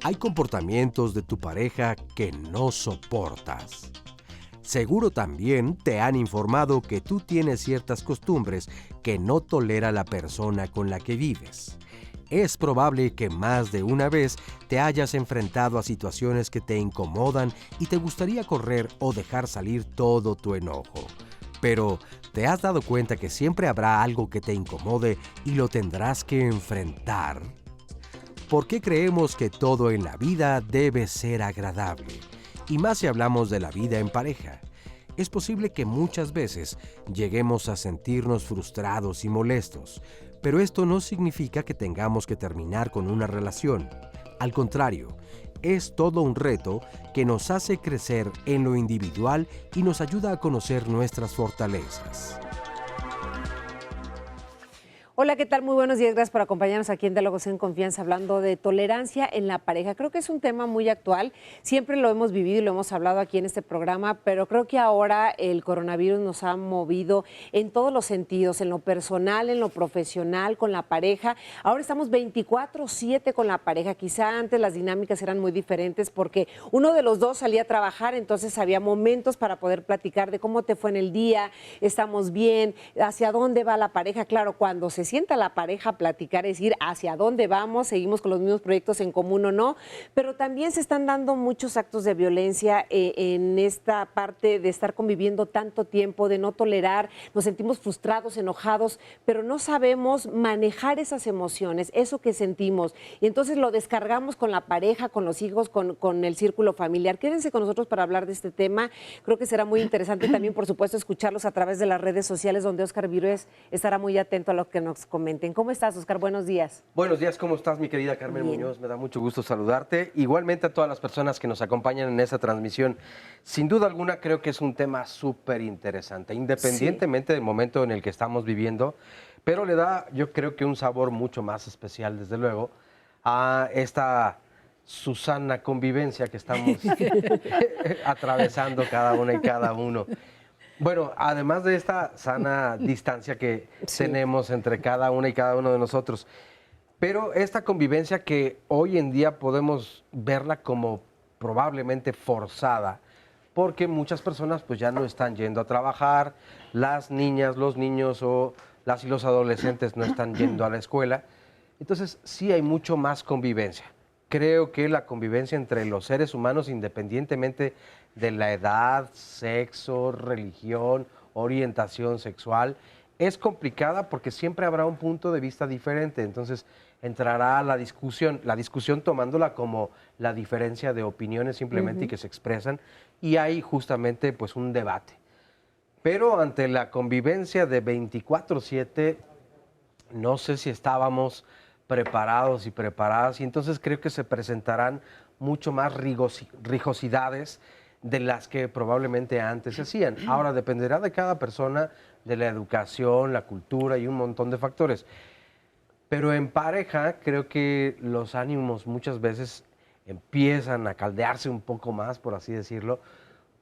Hay comportamientos de tu pareja que no soportas. Seguro también te han informado que tú tienes ciertas costumbres que no tolera la persona con la que vives. Es probable que más de una vez te hayas enfrentado a situaciones que te incomodan y te gustaría correr o dejar salir todo tu enojo. Pero, ¿te has dado cuenta que siempre habrá algo que te incomode y lo tendrás que enfrentar? ¿Por qué creemos que todo en la vida debe ser agradable? Y más si hablamos de la vida en pareja. Es posible que muchas veces lleguemos a sentirnos frustrados y molestos, pero esto no significa que tengamos que terminar con una relación. Al contrario, es todo un reto que nos hace crecer en lo individual y nos ayuda a conocer nuestras fortalezas. Hola, ¿qué tal? Muy buenos días. Gracias por acompañarnos aquí en Diálogos en Confianza, hablando de tolerancia en la pareja. Creo que es un tema muy actual. Siempre lo hemos vivido y lo hemos hablado aquí en este programa, pero creo que ahora el coronavirus nos ha movido en todos los sentidos, en lo personal, en lo profesional, con la pareja. Ahora estamos 24/7 con la pareja. Quizá antes las dinámicas eran muy diferentes porque uno de los dos salía a trabajar, entonces había momentos para poder platicar de cómo te fue en el día, estamos bien, hacia dónde va la pareja. Claro, cuando se sienta la pareja a platicar, es decir, hacia dónde vamos, seguimos con los mismos proyectos en común o no, pero también se están dando muchos actos de violencia en esta parte de estar conviviendo tanto tiempo, de no tolerar, nos sentimos frustrados, enojados, pero no sabemos manejar esas emociones, eso que sentimos, y entonces lo descargamos con la pareja, con los hijos, con el círculo familiar. Quédense con nosotros para hablar de este tema. Creo que será muy interesante también, por supuesto, escucharlos a través de las redes sociales, donde Óscar Virués estará muy atento a lo que nos comenten. ¿Cómo estás, Óscar? Buenos días. Buenos días, ¿cómo estás, mi querida Carmen Bien. Muñoz? Me da mucho gusto saludarte. Igualmente a todas las personas que nos acompañan en esta transmisión. Sin duda alguna, creo que es un tema súper interesante, independientemente del momento en el que estamos viviendo, pero le da, yo creo que un sabor mucho más especial, desde luego, a esta Susana convivencia que estamos atravesando cada una y cada uno. Bueno, además de esta sana distancia que tenemos entre cada una y cada uno de nosotros, pero esta convivencia que hoy en día podemos verla como probablemente forzada, porque muchas personas pues ya no están yendo a trabajar, las niñas, los niños o las y los adolescentes no están yendo a la escuela, entonces sí hay mucho más convivencia. Creo que la convivencia entre los seres humanos, independientemente de la edad, sexo, religión, orientación sexual, es complicada porque siempre habrá un punto de vista diferente. Entonces entrará la discusión tomándola como la diferencia de opiniones simplemente y que se expresan, y hay justamente pues un debate. Pero ante la convivencia de 24/7, no sé si estábamos preparados y preparadas, y entonces creo que se presentarán mucho más rigosidades de las que probablemente antes se hacían. Ahora dependerá de cada persona, de la educación, la cultura y un montón de factores. Pero en pareja creo que los ánimos muchas veces empiezan a caldearse un poco más, por así decirlo,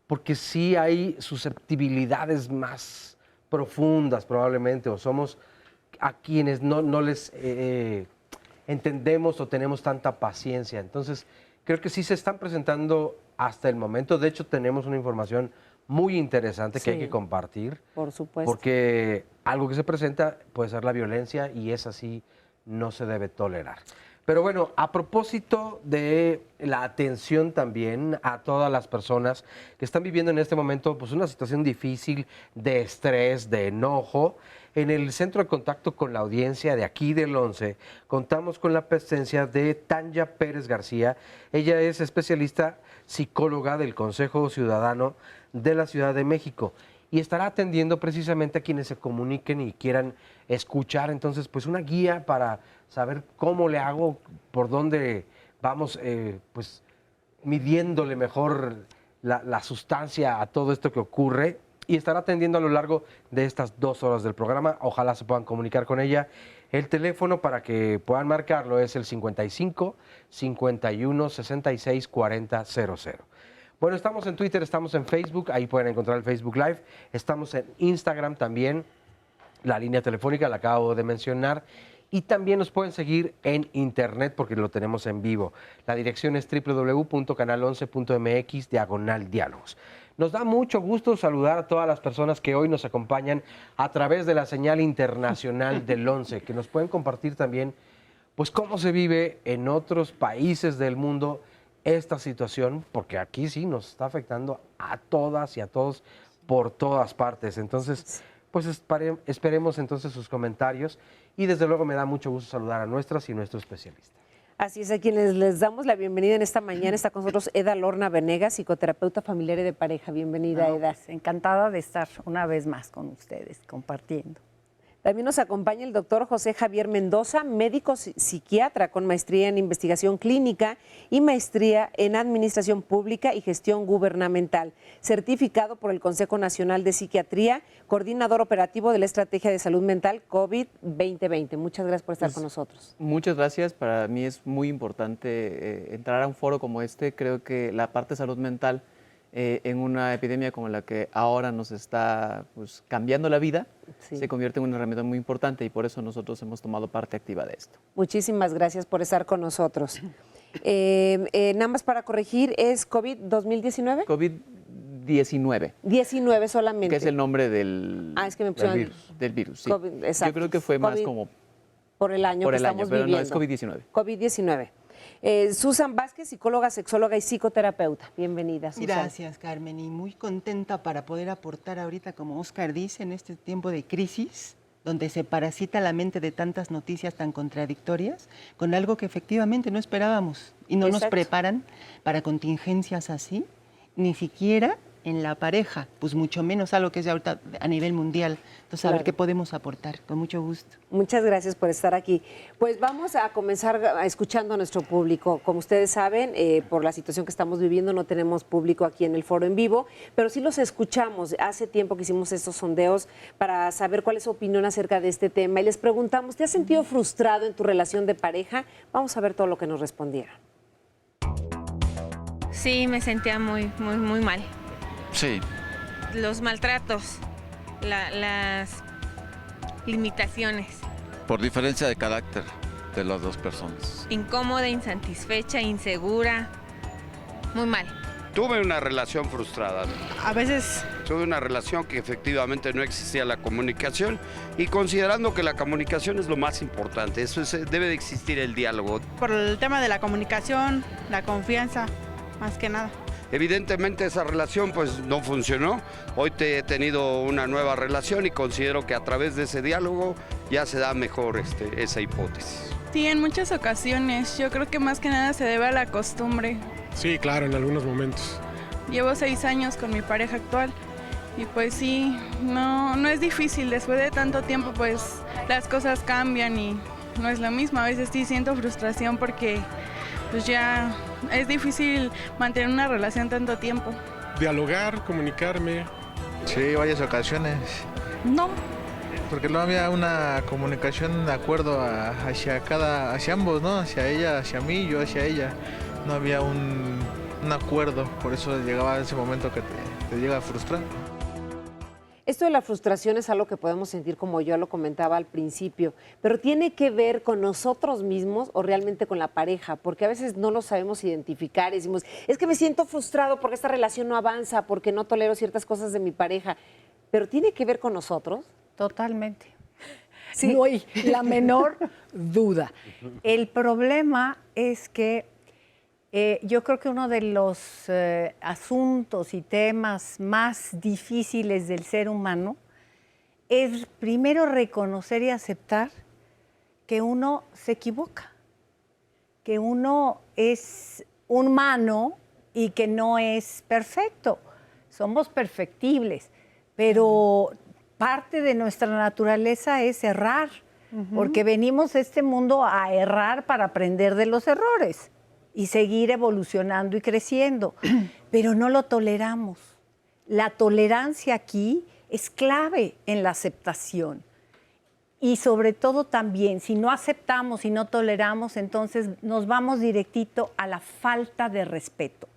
porque sí hay susceptibilidades más profundas probablemente, o somos a quienes no les entendemos o tenemos tanta paciencia. Entonces, creo que sí se están presentando hasta el momento. De hecho, tenemos una información muy interesante que hay que compartir. Por supuesto. Porque algo que se presenta puede ser la violencia y esa sí no se debe tolerar. Pero bueno, a propósito de la atención también a todas las personas que están viviendo en este momento pues una situación difícil de estrés, de enojo, en el centro de contacto con la audiencia de aquí del 11 contamos con la presencia de Tanya Pérez García. Ella es especialista psicóloga del Consejo Ciudadano de la Ciudad de México y estará atendiendo precisamente a quienes se comuniquen y quieran escuchar. Entonces, pues una guía para saber cómo le hago, por dónde vamos pues midiéndole mejor la sustancia a todo esto que ocurre, y estará atendiendo a lo largo de estas 2 horas del programa. Ojalá se puedan comunicar con ella. El teléfono para que puedan marcarlo es el 55 51 66 40 00. Bueno, estamos en Twitter, estamos en Facebook, ahí pueden encontrar el Facebook Live. Estamos en Instagram también, la línea telefónica la acabo de mencionar. Y también nos pueden seguir en internet porque lo tenemos en vivo. La dirección es www.canal11.mx/diálogos. Nos da mucho gusto saludar a todas las personas que hoy nos acompañan a través de la señal internacional del 11, que nos pueden compartir también pues cómo se vive en otros países del mundo esta situación, porque aquí sí nos está afectando a todas y a todos por todas partes. Entonces, pues esperemos entonces sus comentarios y desde luego me da mucho gusto saludar a nuestras y nuestro especialista. Así es, a quienes les damos la bienvenida en esta mañana. Está con nosotros Eda Lorna Venegas, psicoterapeuta familiar y de pareja. Bienvenida, Eda. Pues, encantada de estar una vez más con ustedes, compartiendo. También nos acompaña el doctor José Javier Mendoza, médico psiquiatra con maestría en investigación clínica y maestría en administración pública y gestión gubernamental, certificado por el Consejo Nacional de Psiquiatría, coordinador operativo de la Estrategia de Salud Mental COVID 2020. Muchas gracias por estar con nosotros. Muchas gracias. Para mí es muy importante entrar a un foro como este. Creo que la parte de salud mental en una epidemia como la que ahora nos está cambiando la vida, se convierte en una herramienta muy importante y por eso nosotros hemos tomado parte activa de esto. Muchísimas gracias por estar con nosotros. Nada más para corregir, ¿es COVID 2019? COVID-19. 19 solamente. Que es el nombre del, es que me pusieron del virus. Sí. COVID, exacto. Yo creo que fue más como por el año que estamos pero viviendo. no es COVID-19. COVID-19. Susan Vázquez, psicóloga, sexóloga y psicoterapeuta. Bienvenida, Susan. Gracias, Carmen, y muy contenta para poder aportar ahorita, como Oscar dice, en este tiempo de crisis, donde se parasita la mente de tantas noticias tan contradictorias, con algo que efectivamente no esperábamos y no nos preparan para contingencias así, ni siquiera en la pareja, pues mucho menos algo que es ahorita a nivel mundial. Entonces, a ver qué podemos aportar, con mucho gusto. Muchas gracias por estar aquí. Pues vamos a comenzar escuchando a nuestro público. Como ustedes saben, por la situación que estamos viviendo, no tenemos público aquí en el foro en vivo, pero sí los escuchamos. Hace tiempo que hicimos estos sondeos para saber cuál es su opinión acerca de este tema y les preguntamos, ¿te has sentido frustrado en tu relación de pareja? Vamos a ver todo lo que nos respondieron. Sí, me sentía muy mal. Sí. Los maltratos, las limitaciones. Por diferencia de carácter de las dos personas. Incómoda, insatisfecha, insegura. Muy mal. Tuve una relación frustrada. A veces. Tuve una relación que efectivamente no existía la comunicación y considerando que la comunicación es lo más importante, debe de existir el diálogo. Por el tema de la comunicación, la confianza, más que nada. Evidentemente esa relación pues no funcionó. Hoy he tenido una nueva relación y considero que a través de ese diálogo ya se da mejor esa hipótesis. Sí, en muchas ocasiones. Yo creo que más que nada se debe a la costumbre. Sí, claro, en algunos momentos. Llevo 6 años con mi pareja actual y pues sí, no es difícil. Después de tanto tiempo pues las cosas cambian y no es lo mismo. A veces sí siento frustración porque pues ya es difícil mantener una relación tanto tiempo. Dialogar, comunicarme. Sí, varias ocasiones. No. Porque no había una comunicación de acuerdo hacia ambos, ¿no? Hacia ella, hacia mí, yo hacia ella. No había un acuerdo, por eso llegaba ese momento que te llega a frustrar. Esto de la frustración es algo que podemos sentir, como yo lo comentaba al principio, pero ¿tiene que ver con nosotros mismos o realmente con la pareja? Porque a veces no lo sabemos identificar y decimos, es que me siento frustrado porque esta relación no avanza, porque no tolero ciertas cosas de mi pareja. ¿Pero tiene que ver con nosotros? Totalmente. Sí. No hay la menor duda. El problema es que yo creo que uno de los asuntos y temas más difíciles del ser humano es primero reconocer y aceptar que uno se equivoca, que uno es humano y que no es perfecto. Somos perfectibles, pero parte de nuestra naturaleza es errar, porque venimos a este mundo a errar para aprender de los errores y seguir evolucionando y creciendo, pero no lo toleramos. La tolerancia aquí es clave en la aceptación. Y sobre todo también, si no aceptamos y no toleramos, entonces nos vamos directito a la falta de respeto.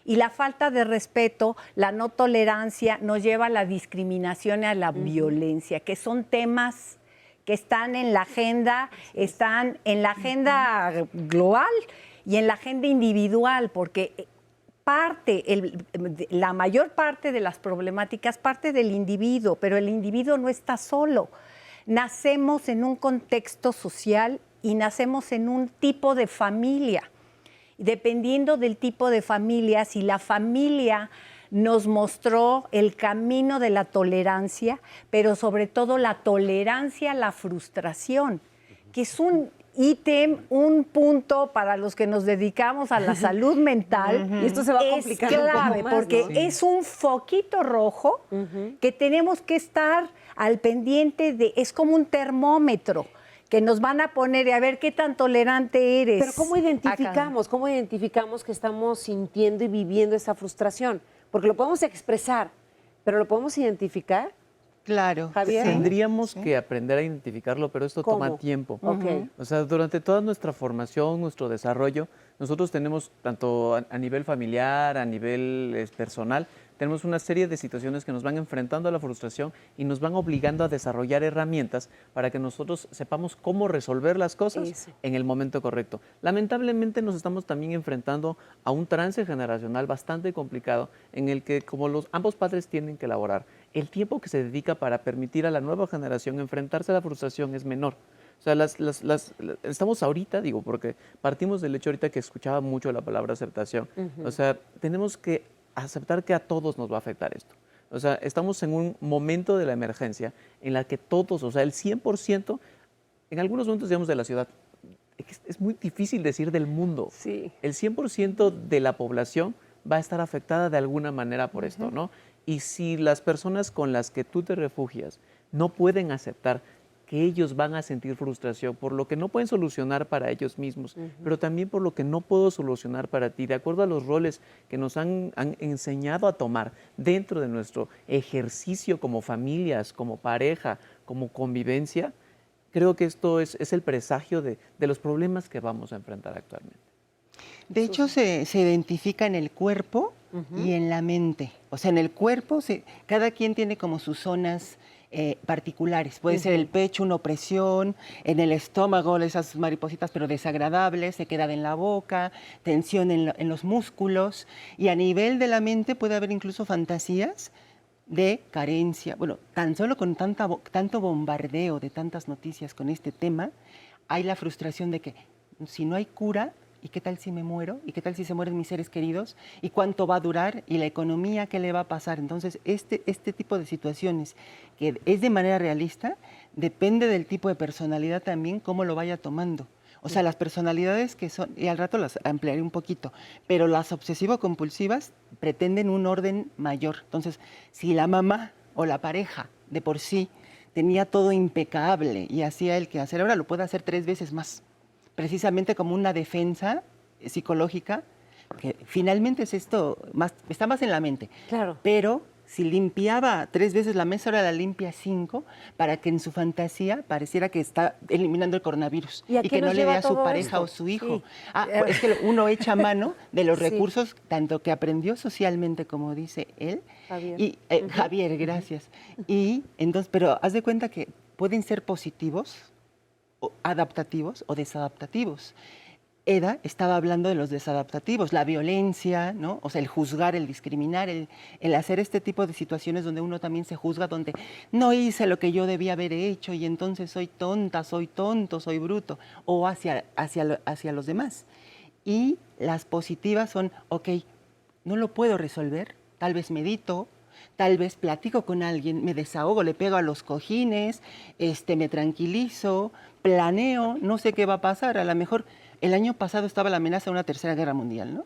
Y la falta de respeto, la no tolerancia, nos lleva a la discriminación y a la violencia, que son temas que están en la agenda, están en la agenda global y en la agenda individual, porque la mayor parte de las problemáticas parte del individuo, pero el individuo no está solo. Nacemos en un contexto social y nacemos en un tipo de familia. Dependiendo del tipo de familia, si la familia nos mostró el camino de la tolerancia, pero sobre todo la tolerancia a la frustración, que es un ítem, un punto para los que nos dedicamos a la salud mental. Y esto se va a complicar un poco más, porque ¿no? es un foquito rojo que tenemos que estar al pendiente de, es como un termómetro que nos van a poner y a ver qué tan tolerante eres. Pero ¿cómo identificamos? ¿Cómo identificamos que estamos sintiendo y viviendo esa frustración? Porque lo podemos expresar, pero ¿lo podemos identificar? Claro. Javier. Tendríamos que aprender a identificarlo, pero esto ¿Cómo? toma tiempo. Ok. O sea, durante toda nuestra formación, nuestro desarrollo, nosotros tenemos, tanto a nivel familiar, a nivel personal, tenemos una serie de situaciones que nos van enfrentando a la frustración y nos van obligando a desarrollar herramientas para que nosotros sepamos cómo resolver las cosas en el momento correcto. Lamentablemente nos estamos también enfrentando a un trance generacional bastante complicado en el que, como ambos padres tienen que elaborar, el tiempo que se dedica para permitir a la nueva generación enfrentarse a la frustración es menor. O sea, estamos ahorita, digo, porque partimos del hecho ahorita que escuchaba mucho la palabra aceptación. O sea, tenemos que aceptar que a todos nos va a afectar esto. O sea, estamos en un momento de la emergencia en la que todos, o sea, el 100%, en algunos momentos, digamos, de la ciudad, es muy difícil decir del mundo. Sí. El 100% de la población va a estar afectada de alguna manera por esto, ¿no? Y si las personas con las que tú te refugias no pueden aceptar que ellos van a sentir frustración por lo que no pueden solucionar para ellos mismos, pero también por lo que no puedo solucionar para ti, de acuerdo a los roles que nos han enseñado a tomar dentro de nuestro ejercicio como familias, como pareja, como convivencia, creo que esto es el presagio de los problemas que vamos a enfrentar actualmente. De hecho, se identifica en el cuerpo y en la mente. O sea, en el cuerpo, cada quien tiene como sus zonas particulares. Puede ser el pecho, una opresión, en el estómago, esas maripositas pero desagradables, sequedad en la boca, tensión en los músculos. Y a nivel de la mente puede haber incluso fantasías de carencia. Bueno, tan solo con tanto bombardeo de tantas noticias con este tema, hay la frustración de que si no hay cura, ¿y qué tal si me muero? ¿Y qué tal si se mueren mis seres queridos? ¿Y cuánto va a durar? ¿Y la economía qué le va a pasar? Entonces, este tipo de situaciones, que es de manera realista, depende del tipo de personalidad también, cómo lo vaya tomando. O sea, las personalidades que son, y al rato las ampliaré un poquito, pero las obsesivo-compulsivas pretenden un orden mayor. Entonces, si la mamá o la pareja de por sí tenía todo impecable y hacía el quehacer, ahora lo puede hacer 3 veces más, precisamente como una defensa psicológica, que finalmente es esto, está más en la mente. Claro. Pero si limpiaba 3 veces la mesa, ahora la limpia 5, para que en su fantasía pareciera que está eliminando el coronavirus y que no le dé a su pareja esto? o su hijo. Sí. Pues es que uno echa mano de los Sí. recursos, tanto que aprendió socialmente, como dice él, Javier. y Javier, gracias. Y entonces, pero haz de cuenta que pueden ser positivos, adaptativos o desadaptativos. Eda estaba hablando de los desadaptativos, la violencia, ¿no? O sea, el juzgar, el discriminar, el hacer este tipo de situaciones donde uno también se juzga, donde no hice lo que yo debía haber hecho y entonces soy tonta, soy tonto, soy bruto, o hacia los demás. Y las positivas son, ok, no lo puedo resolver, tal vez medito, tal vez platico con alguien, me desahogo, le pego a los cojines, me tranquilizo, planeo, no sé qué va a pasar. A lo mejor el año pasado estaba la amenaza de una tercera guerra mundial, ¿no?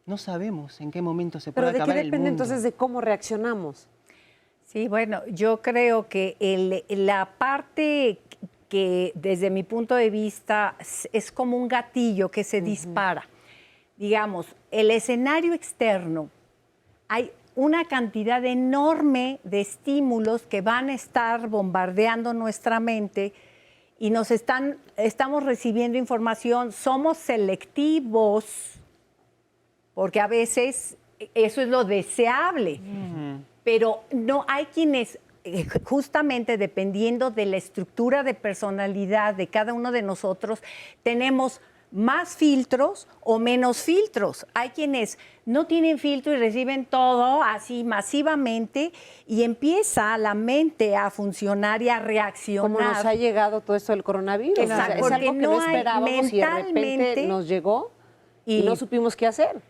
No sabemos en qué momento se puede acabar el mundo. ¿Pero de qué depende entonces de cómo reaccionamos? Sí, bueno, yo creo que la parte que desde mi punto de vista es como un gatillo que se dispara. Digamos, el escenario externo, hay una cantidad enorme de estímulos que van a estar bombardeando nuestra mente y estamos recibiendo información, somos selectivos, porque a veces eso es lo deseable, pero no hay quienes justamente dependiendo de la estructura de personalidad de cada uno de nosotros, tenemos más filtros o menos filtros. Hay quienes no tienen filtro y reciben todo así masivamente y empieza la mente a funcionar y a reaccionar. Como nos ha llegado todo esto del coronavirus. Exacto, es algo que no esperábamos y de repente mentalmente nos llegó y no supimos qué hacer.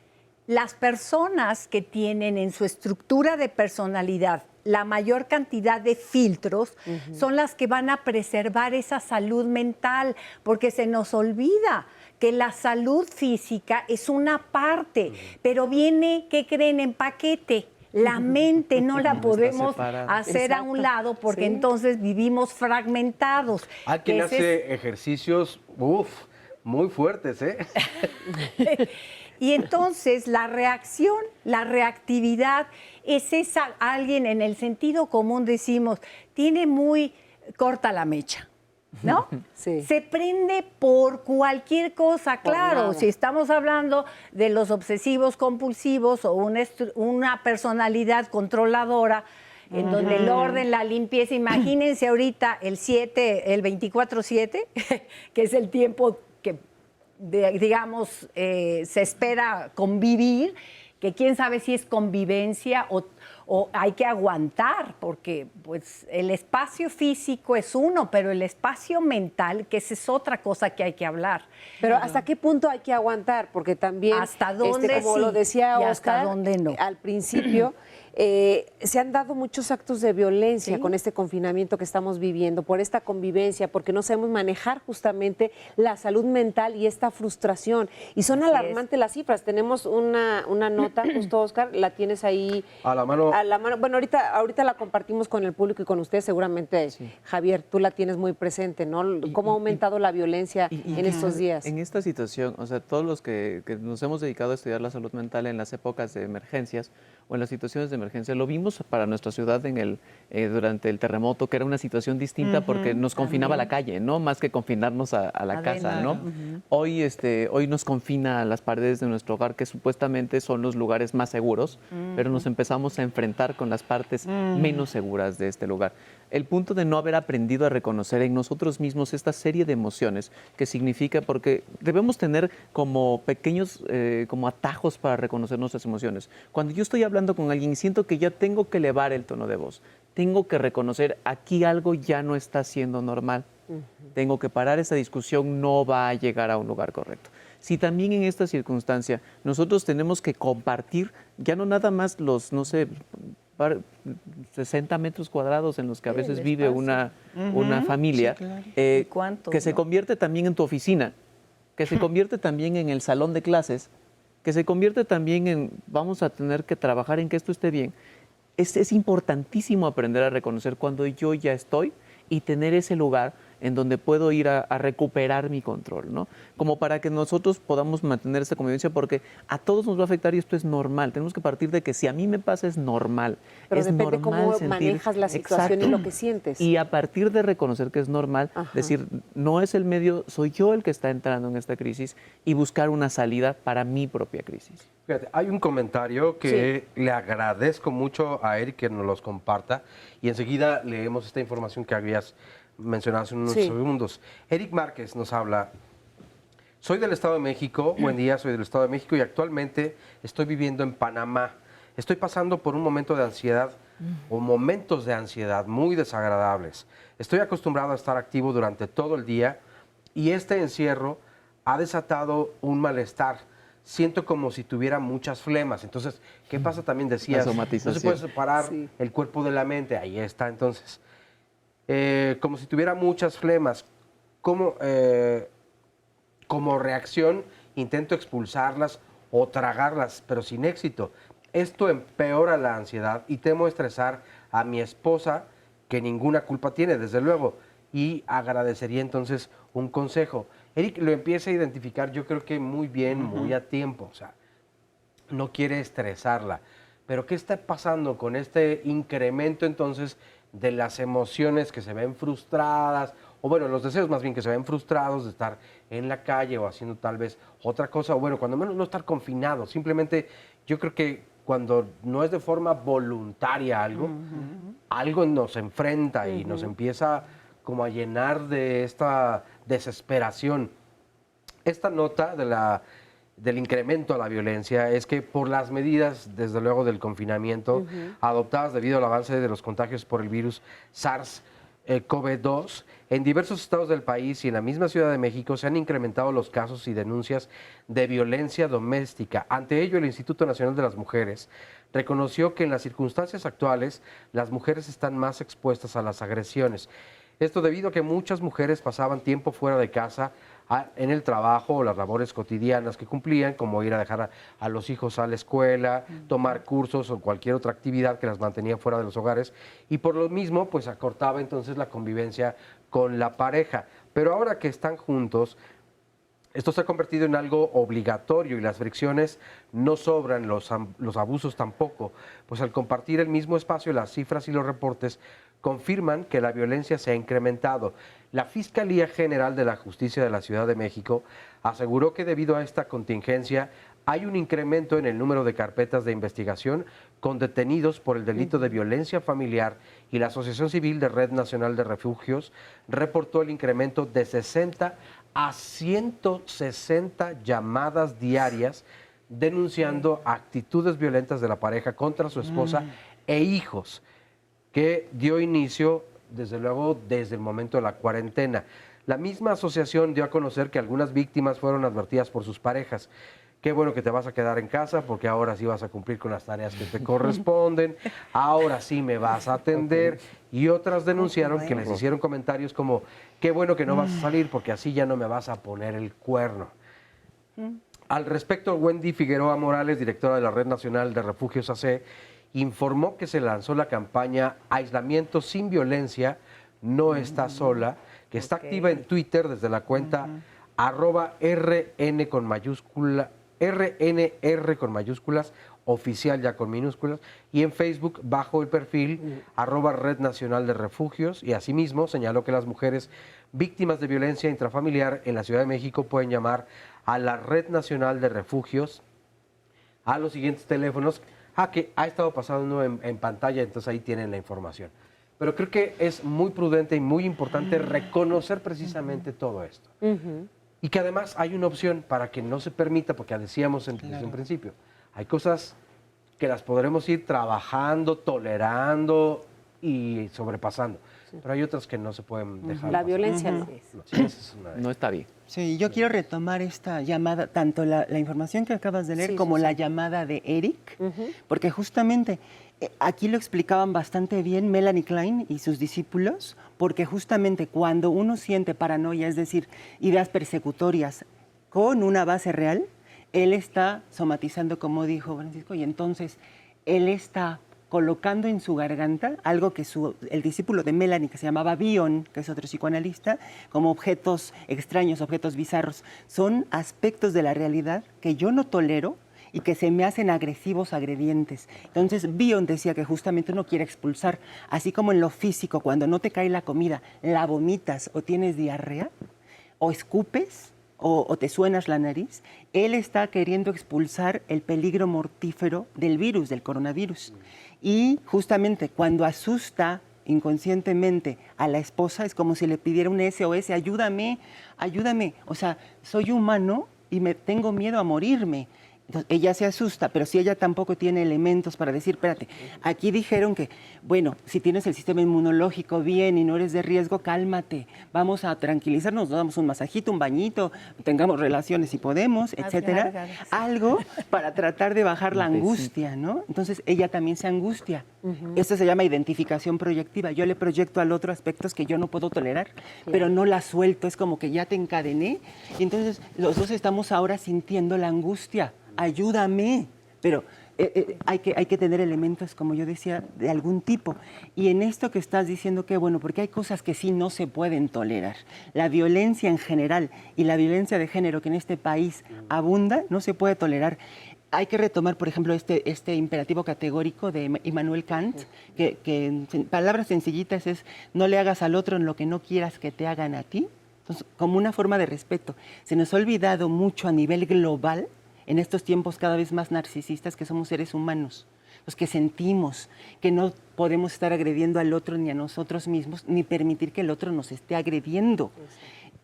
Las personas que tienen en su estructura de personalidad la mayor cantidad de filtros son las que van a preservar esa salud mental, porque se nos olvida que la salud física es una parte, pero viene, ¿qué creen? En paquete. La mente no la podemos hacer a un lado porque entonces vivimos fragmentados. Hay quien hace ejercicios, muy fuertes, ¿eh? Y entonces la reacción, la reactividad, es esa, alguien en el sentido común decimos, tiene muy corta la mecha, ¿no? Sí. Se prende por cualquier cosa, Por claro, nada. si estamos hablando de los obsesivos compulsivos o una personalidad controladora, en donde el orden, la limpieza, imagínense ahorita el 24/7, que es el tiempo que digamos, se espera convivir, que quién sabe si es convivencia o hay que aguantar, porque pues el espacio físico es uno, pero el espacio mental, que esa es otra cosa que hay que hablar. Pero ¿hasta qué punto hay que aguantar? Porque también, ¿hasta dónde como sí lo decía y Oscar, hasta dónde no? al principio, se han dado muchos actos de violencia con este confinamiento que estamos viviendo, por esta convivencia, porque no sabemos manejar justamente la salud mental y esta frustración. Y son alarmantes las cifras. Tenemos una nota, justo Oscar, la tienes ahí a la mano. Bueno, ahorita la compartimos con el público y con ustedes seguramente, Javier, tú la tienes muy presente, ¿no? ¿Cómo ha aumentado la violencia en estos días? En esta situación, o sea, todos los que nos hemos dedicado a estudiar la salud mental en las épocas de emergencias o en las situaciones de emergencia, lo vimos para nuestra ciudad durante el terremoto, que era una situación distinta porque nos confinaba a la calle, ¿no? Más que confinarnos a la casa, ¿no? Hoy nos confina a las paredes de nuestro hogar, que supuestamente son los lugares más seguros, pero nos empezamos a enfrentar con las partes menos seguras de este lugar. El punto de no haber aprendido a reconocer en nosotros mismos esta serie de emociones que significa, porque debemos tener como pequeños como atajos para reconocer nuestras emociones. Cuando yo estoy hablando con alguien y siento que ya tengo que elevar el tono de voz, tengo que reconocer aquí algo ya no está siendo normal. Tengo que parar esa discusión, no va a llegar a un lugar correcto. Si también en esta circunstancia nosotros tenemos que compartir ya no nada más los, no sé, 60 metros cuadrados en los que a veces vive una familia, que se convierte también en tu oficina, que se convierte también en el salón de clases, que se convierte también en vamos a tener que trabajar en que esto esté bien. Es importantísimo aprender a reconocer cuando yo ya estoy y tener ese lugar en donde puedo ir a recuperar mi control, ¿no? Como para que nosotros podamos mantener esta convivencia, porque a todos nos va a afectar y esto es normal. Tenemos que partir de que si a mí me pasa es normal. Pero es depende normal cómo sentir, manejas la situación y lo que sientes. Y a partir de reconocer que es normal, decir, no es el medio, soy yo el que está entrando en esta crisis y buscar una salida para mi propia crisis. Fíjate, hay un comentario que le agradezco mucho a Eric que nos los comparta y enseguida leemos esta información que habías mencionado hace unos segundos. Eric Márquez nos habla: soy del Estado de México, buen día, soy del Estado de México y actualmente estoy viviendo en Panamá. Estoy pasando por un momento de ansiedad o momentos de ansiedad muy desagradables. Estoy acostumbrado a estar activo durante todo el día y este encierro ha desatado un malestar. Siento como si tuviera muchas flemas. Entonces, ¿qué pasa? También decías, no se puede separar el cuerpo de la mente. Ahí está, entonces. Como si tuviera muchas flemas. Como reacción, intento expulsarlas o tragarlas, pero sin éxito. Esto empeora la ansiedad y temo estresar a mi esposa, que ninguna culpa tiene, desde luego. Y agradecería entonces un consejo. Eric lo empieza a identificar, yo creo que muy bien, muy a tiempo. O sea, no quiere estresarla. Pero ¿qué está pasando con este incremento entonces de las emociones que se ven frustradas? O bueno, los deseos más bien que se ven frustrados de estar en la calle o haciendo tal vez otra cosa. O bueno, cuando menos no estar confinado. Simplemente yo creo que cuando no es de forma voluntaria algo, algo nos enfrenta y nos empieza como a llenar de esta desesperación. Esta nota del incremento a la violencia es que por las medidas, desde luego, del confinamiento adoptadas debido al avance de los contagios por el virus SARS-CoV-2, en diversos estados del país y en la misma Ciudad de México se han incrementado los casos y denuncias de violencia doméstica. Ante ello, el Instituto Nacional de las Mujeres reconoció que en las circunstancias actuales las mujeres están más expuestas a las agresiones. Esto debido a que muchas mujeres pasaban tiempo fuera de casa en el trabajo o las labores cotidianas que cumplían, como ir a dejar a los hijos a la escuela, tomar cursos o cualquier otra actividad que las mantenía fuera de los hogares, y por lo mismo pues acortaba entonces la convivencia con la pareja. Pero ahora que están juntos, esto se ha convertido en algo obligatorio y las fricciones no sobran, los abusos tampoco, pues al compartir el mismo espacio, las cifras y los reportes confirman que la violencia se ha incrementado. La Fiscalía General de la Justicia de la Ciudad de México aseguró que debido a esta contingencia hay un incremento en el número de carpetas de investigación con detenidos por el delito de violencia familiar, y la Asociación Civil de Red Nacional de Refugios reportó el incremento de 60 a 160 llamadas diarias denunciando actitudes violentas de la pareja contra su esposa e hijos, que dio inicio, desde luego, desde el momento de la cuarentena. La misma asociación dio a conocer que algunas víctimas fueron advertidas por sus parejas. Qué bueno que te vas a quedar en casa porque ahora sí vas a cumplir con las tareas que te corresponden, ahora sí me vas a atender. Y otras denunciaron que les hicieron comentarios como, qué bueno que no vas a salir porque así ya no me vas a poner el cuerno. Al respecto, Wendy Figueroa Morales, directora de la Red Nacional de Refugios AC, informó que se lanzó la campaña Aislamiento sin Violencia, no está sola, que está activa en Twitter desde la cuenta @RN con mayúscula, RNR con mayúsculas, oficial ya con minúsculas, y en Facebook bajo el perfil @Red Nacional de Refugios, y asimismo señaló que las mujeres víctimas de violencia intrafamiliar en la Ciudad de México pueden llamar a la Red Nacional de Refugios a los siguientes teléfonos, que ha estado pasando en pantalla, entonces ahí tienen la información. Pero creo que es muy prudente y muy importante reconocer precisamente todo esto. Y que además hay una opción para que no se permita, porque decíamos desde un principio, hay cosas que las podremos ir trabajando, tolerando y sobrepasando. Pero hay otras que no se pueden dejar. La violencia no. No está bien. Sí, yo quiero retomar esta llamada, tanto la información que acabas de leer como la llamada de Eric, porque justamente aquí lo explicaban bastante bien Melanie Klein y sus discípulos, porque justamente cuando uno siente paranoia, es decir, ideas persecutorias con una base real, él está somatizando, como dijo Francisco, y entonces él está colocando en su garganta algo que el discípulo de Melanie, que se llamaba Bion, que es otro psicoanalista, como objetos extraños, objetos bizarros. Son aspectos de la realidad que yo no tolero y que se me hacen agresivos, agredientes. Entonces, Bion decía que justamente uno quiere expulsar, así como en lo físico, cuando no te cae la comida, la vomitas o tienes diarrea, o escupes, o te suenas la nariz, él está queriendo expulsar el peligro mortífero del virus, del coronavirus. Y justamente cuando asusta inconscientemente a la esposa, es como si le pidiera un SOS, ayúdame, ayúdame. O sea, soy humano y tengo miedo a morirme. Entonces, ella se asusta, pero si ella tampoco tiene elementos para decir, espérate, aquí dijeron que, bueno, si tienes el sistema inmunológico bien y no eres de riesgo, cálmate, vamos a tranquilizarnos, nos damos un masajito, un bañito, tengamos relaciones si podemos, etcétera. Algo para tratar de bajar la angustia, ¿no? Entonces, ella también se angustia. Esto se llama identificación proyectiva. Yo le proyecto al otro aspectos que yo no puedo tolerar, pero no la suelto, es como que ya te encadené. Y entonces, los dos estamos ahora sintiendo la angustia. Ayúdame, pero hay que tener elementos, como yo decía, de algún tipo. Y en esto que estás diciendo, que bueno, porque hay cosas que sí no se pueden tolerar. La violencia en general y la violencia de género que en este país abunda, no se puede tolerar. Hay que retomar, por ejemplo, este imperativo categórico de Immanuel Kant, que en palabras sencillitas es, no le hagas al otro en lo que no quieras que te hagan a ti. Entonces, como una forma de respeto. Se nos ha olvidado mucho a nivel global en estos tiempos cada vez más narcisistas, que somos seres humanos, los que sentimos, que no podemos estar agrediendo al otro ni a nosotros mismos, ni permitir que el otro nos esté agrediendo.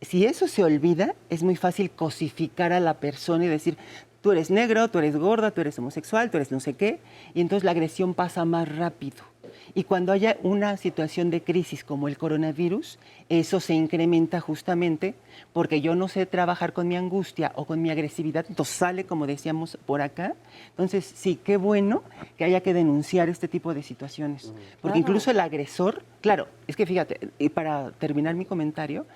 Si eso se olvida, es muy fácil cosificar a la persona y decir, tú eres negro, tú eres gorda, tú eres homosexual, tú eres no sé qué, y entonces la agresión pasa más rápido. Y cuando haya una situación de crisis como el coronavirus, eso se incrementa justamente porque yo no sé trabajar con mi angustia o con mi agresividad, entonces sale, como decíamos por acá. Entonces, sí, qué bueno que haya que denunciar este tipo de situaciones. Porque incluso el agresor, claro, es que fíjate, y para terminar mi comentario,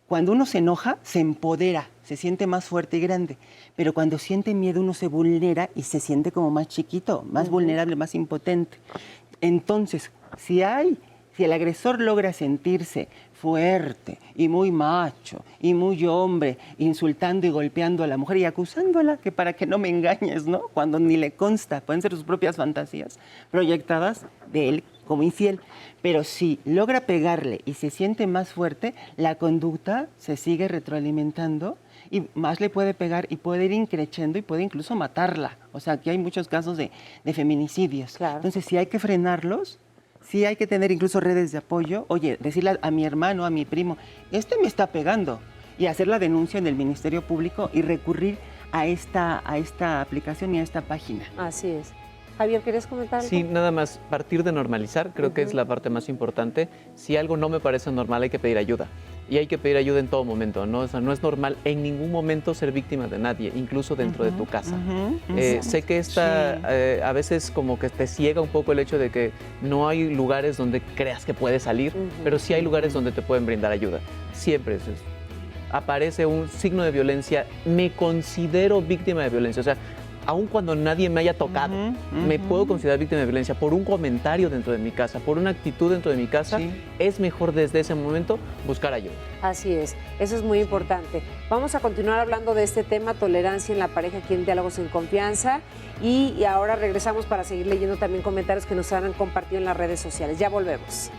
cuando uno se enoja, se empodera, se siente más fuerte y grande. Pero cuando siente miedo, uno se vulnera y se siente como más chiquito, más vulnerable, más impotente. Entonces, si el agresor logra sentirse fuerte y muy macho y muy hombre, insultando y golpeando a la mujer y acusándola, que para que no me engañes, ¿no? Cuando ni le consta, pueden ser sus propias fantasías proyectadas de él como infiel. Pero si logra pegarle y se siente más fuerte, la conducta se sigue retroalimentando y más le puede pegar y puede ir increciendo y puede incluso matarla. O sea, aquí hay muchos casos de feminicidios. Claro. Entonces, si hay que frenarlos, sí hay que tener incluso redes de apoyo. Oye, decirle a mi hermano, a mi primo, me está pegando. Y hacer la denuncia en el Ministerio Público y recurrir a esta aplicación y a esta página. Así es. Javier, ¿querías comentar algo? Sí, nada más, partir de normalizar, creo que es la parte más importante. Si algo no me parece normal, hay que pedir ayuda. Y hay que pedir ayuda en todo momento, ¿no? O sea, no es normal en ningún momento ser víctima de nadie, incluso dentro de tu casa. Sé que a veces como que te ciega un poco el hecho de que no hay lugares donde creas que puedes salir, pero sí hay lugares donde te pueden brindar ayuda. Siempre aparece un signo de violencia, me considero víctima de violencia. O sea, aun cuando nadie me haya tocado, me puedo considerar víctima de violencia por un comentario dentro de mi casa, por una actitud dentro de mi casa. Es mejor desde ese momento buscar ayuda. Así es, eso es muy importante. Vamos a continuar hablando de este tema, tolerancia en la pareja, aquí en Diálogos en Confianza. Y ahora regresamos para seguir leyendo también comentarios que nos han compartido en las redes sociales. Ya volvemos.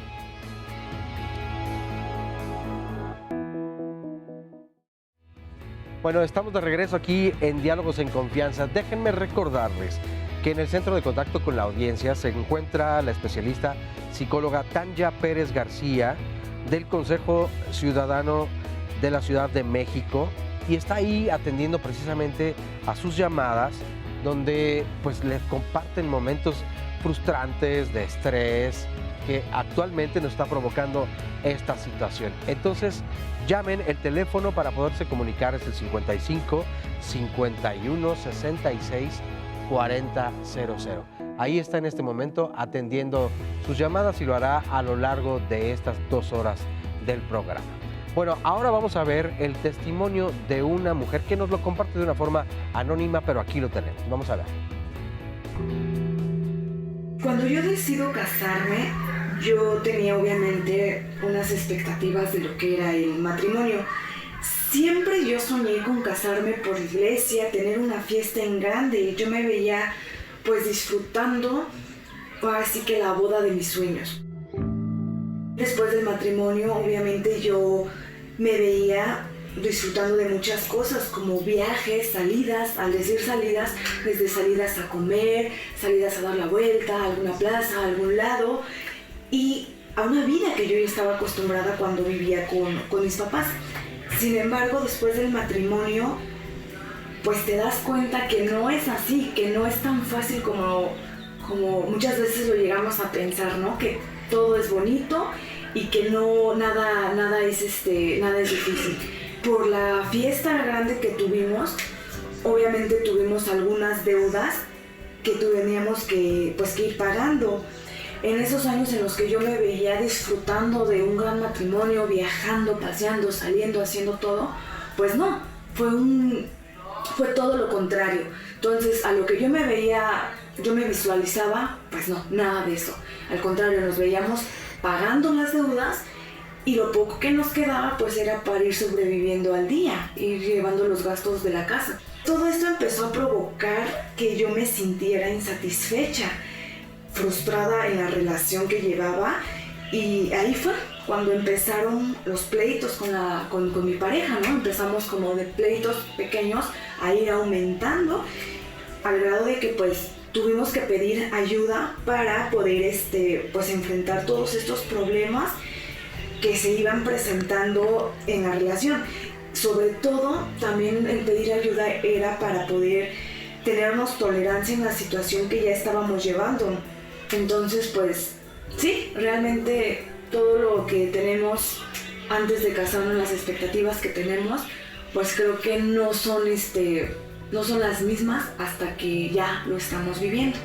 Bueno, estamos de regreso aquí en Diálogos en Confianza. Déjenme recordarles que en el centro de contacto con la audiencia se encuentra la especialista psicóloga Tanya Pérez García del Consejo Ciudadano de la Ciudad de México y está ahí atendiendo precisamente a sus llamadas donde pues les comparten momentos frustrantes, de estrés, que actualmente nos está provocando esta situación. Entonces, llamen, el teléfono para poderse comunicar es el 55 51 66 4000. Ahí está en este momento atendiendo sus llamadas y lo hará a lo largo de estas 2 horas del programa. Bueno, ahora vamos a ver el testimonio de una mujer que nos lo comparte de una forma anónima, pero aquí lo tenemos. Vamos a ver. Cuando yo decido casarme, yo tenía obviamente unas expectativas de lo que era el matrimonio. Siempre yo soñé con casarme por iglesia, tener una fiesta en grande y yo me veía pues disfrutando así que la boda de mis sueños. Después del matrimonio obviamente yo me veía disfrutando de muchas cosas como viajes, salidas, al decir salidas, desde salidas a comer, salidas a dar la vuelta, a alguna plaza, a algún lado y a una vida que yo ya estaba acostumbrada cuando vivía con mis papás. Sin embargo, después del matrimonio, pues te das cuenta que no es así, que no es tan fácil como muchas veces lo llegamos a pensar, ¿no? Que todo es bonito y que nada es difícil. Por la fiesta grande que tuvimos, obviamente tuvimos algunas deudas que teníamos que ir pagando. En esos años en los que yo me veía disfrutando de un gran matrimonio, viajando, paseando, saliendo, haciendo todo, pues no, fue todo lo contrario. Entonces, a lo que yo me veía, yo me visualizaba, pues no, nada de eso. Al contrario, nos veíamos pagando las deudas y lo poco que nos quedaba pues era para ir sobreviviendo al día, ir llevando los gastos de la casa. Todo esto empezó a provocar que yo me sintiera insatisfecha, frustrada en la relación que llevaba y ahí fue cuando empezaron los pleitos con mi pareja, ¿no? Empezamos como de pleitos pequeños a ir aumentando, al grado de que pues tuvimos que pedir ayuda para poder pues enfrentar todos estos problemas que se iban presentando en la relación. Sobre todo, también el pedir ayuda era para poder tenernos tolerancia en la situación que ya estábamos llevando. Entonces, pues, sí, realmente todo lo que tenemos antes de casarnos, las expectativas que tenemos, pues creo que no son las mismas hasta que ya lo estamos viviendo.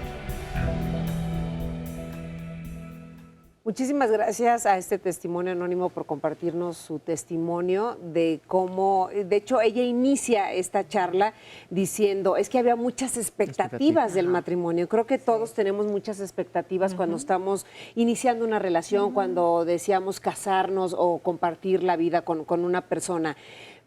Muchísimas gracias a este testimonio anónimo por compartirnos su testimonio de cómo, de hecho, ella inicia esta charla diciendo, es que había muchas expectativas del matrimonio. Creo que todos tenemos muchas expectativas cuando estamos iniciando una relación, cuando deseamos casarnos o compartir la vida con una persona.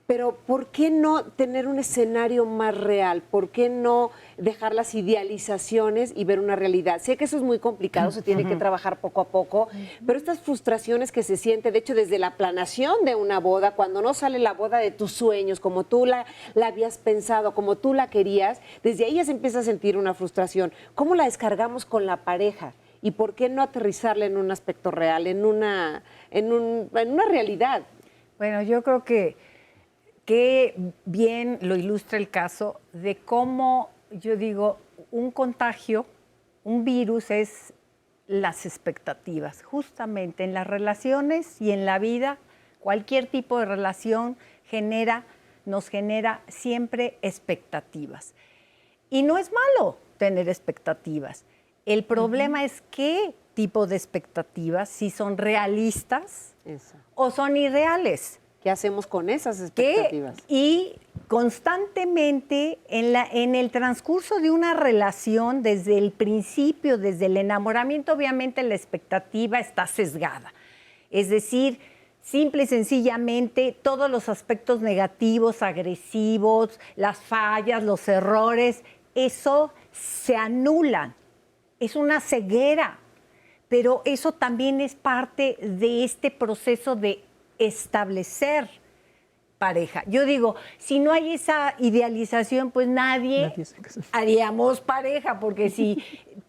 Pero ¿por qué no tener un escenario más real? ¿Por qué no dejar las idealizaciones y ver una realidad? Sé que eso es muy complicado, se tiene que trabajar poco a poco, pero estas frustraciones que se sienten, de hecho, desde la planeación de una boda, cuando no sale la boda de tus sueños, como tú la habías pensado, como tú la querías, desde ahí ya se empieza a sentir una frustración. ¿Cómo la descargamos con la pareja? ¿Y por qué no aterrizarla en un aspecto real, en una realidad? Bueno, yo creo que bien lo ilustra el caso de cómo, yo digo, un contagio, un virus es las expectativas. Justamente en las relaciones y en la vida, cualquier tipo de relación nos genera siempre expectativas. Y no es malo tener expectativas. El problema es qué tipo de expectativas, si son realistas o son irreales. ¿Qué hacemos con esas expectativas? Y constantemente en el transcurso de una relación, desde el principio, desde el enamoramiento, obviamente la expectativa está sesgada. Es decir, simple y sencillamente todos los aspectos negativos, agresivos, las fallas, los errores, eso se anulan. Es una ceguera, pero eso también es parte de este proceso de establecer pareja. Yo digo, si no hay esa idealización, pues nadie haríamos pareja, porque si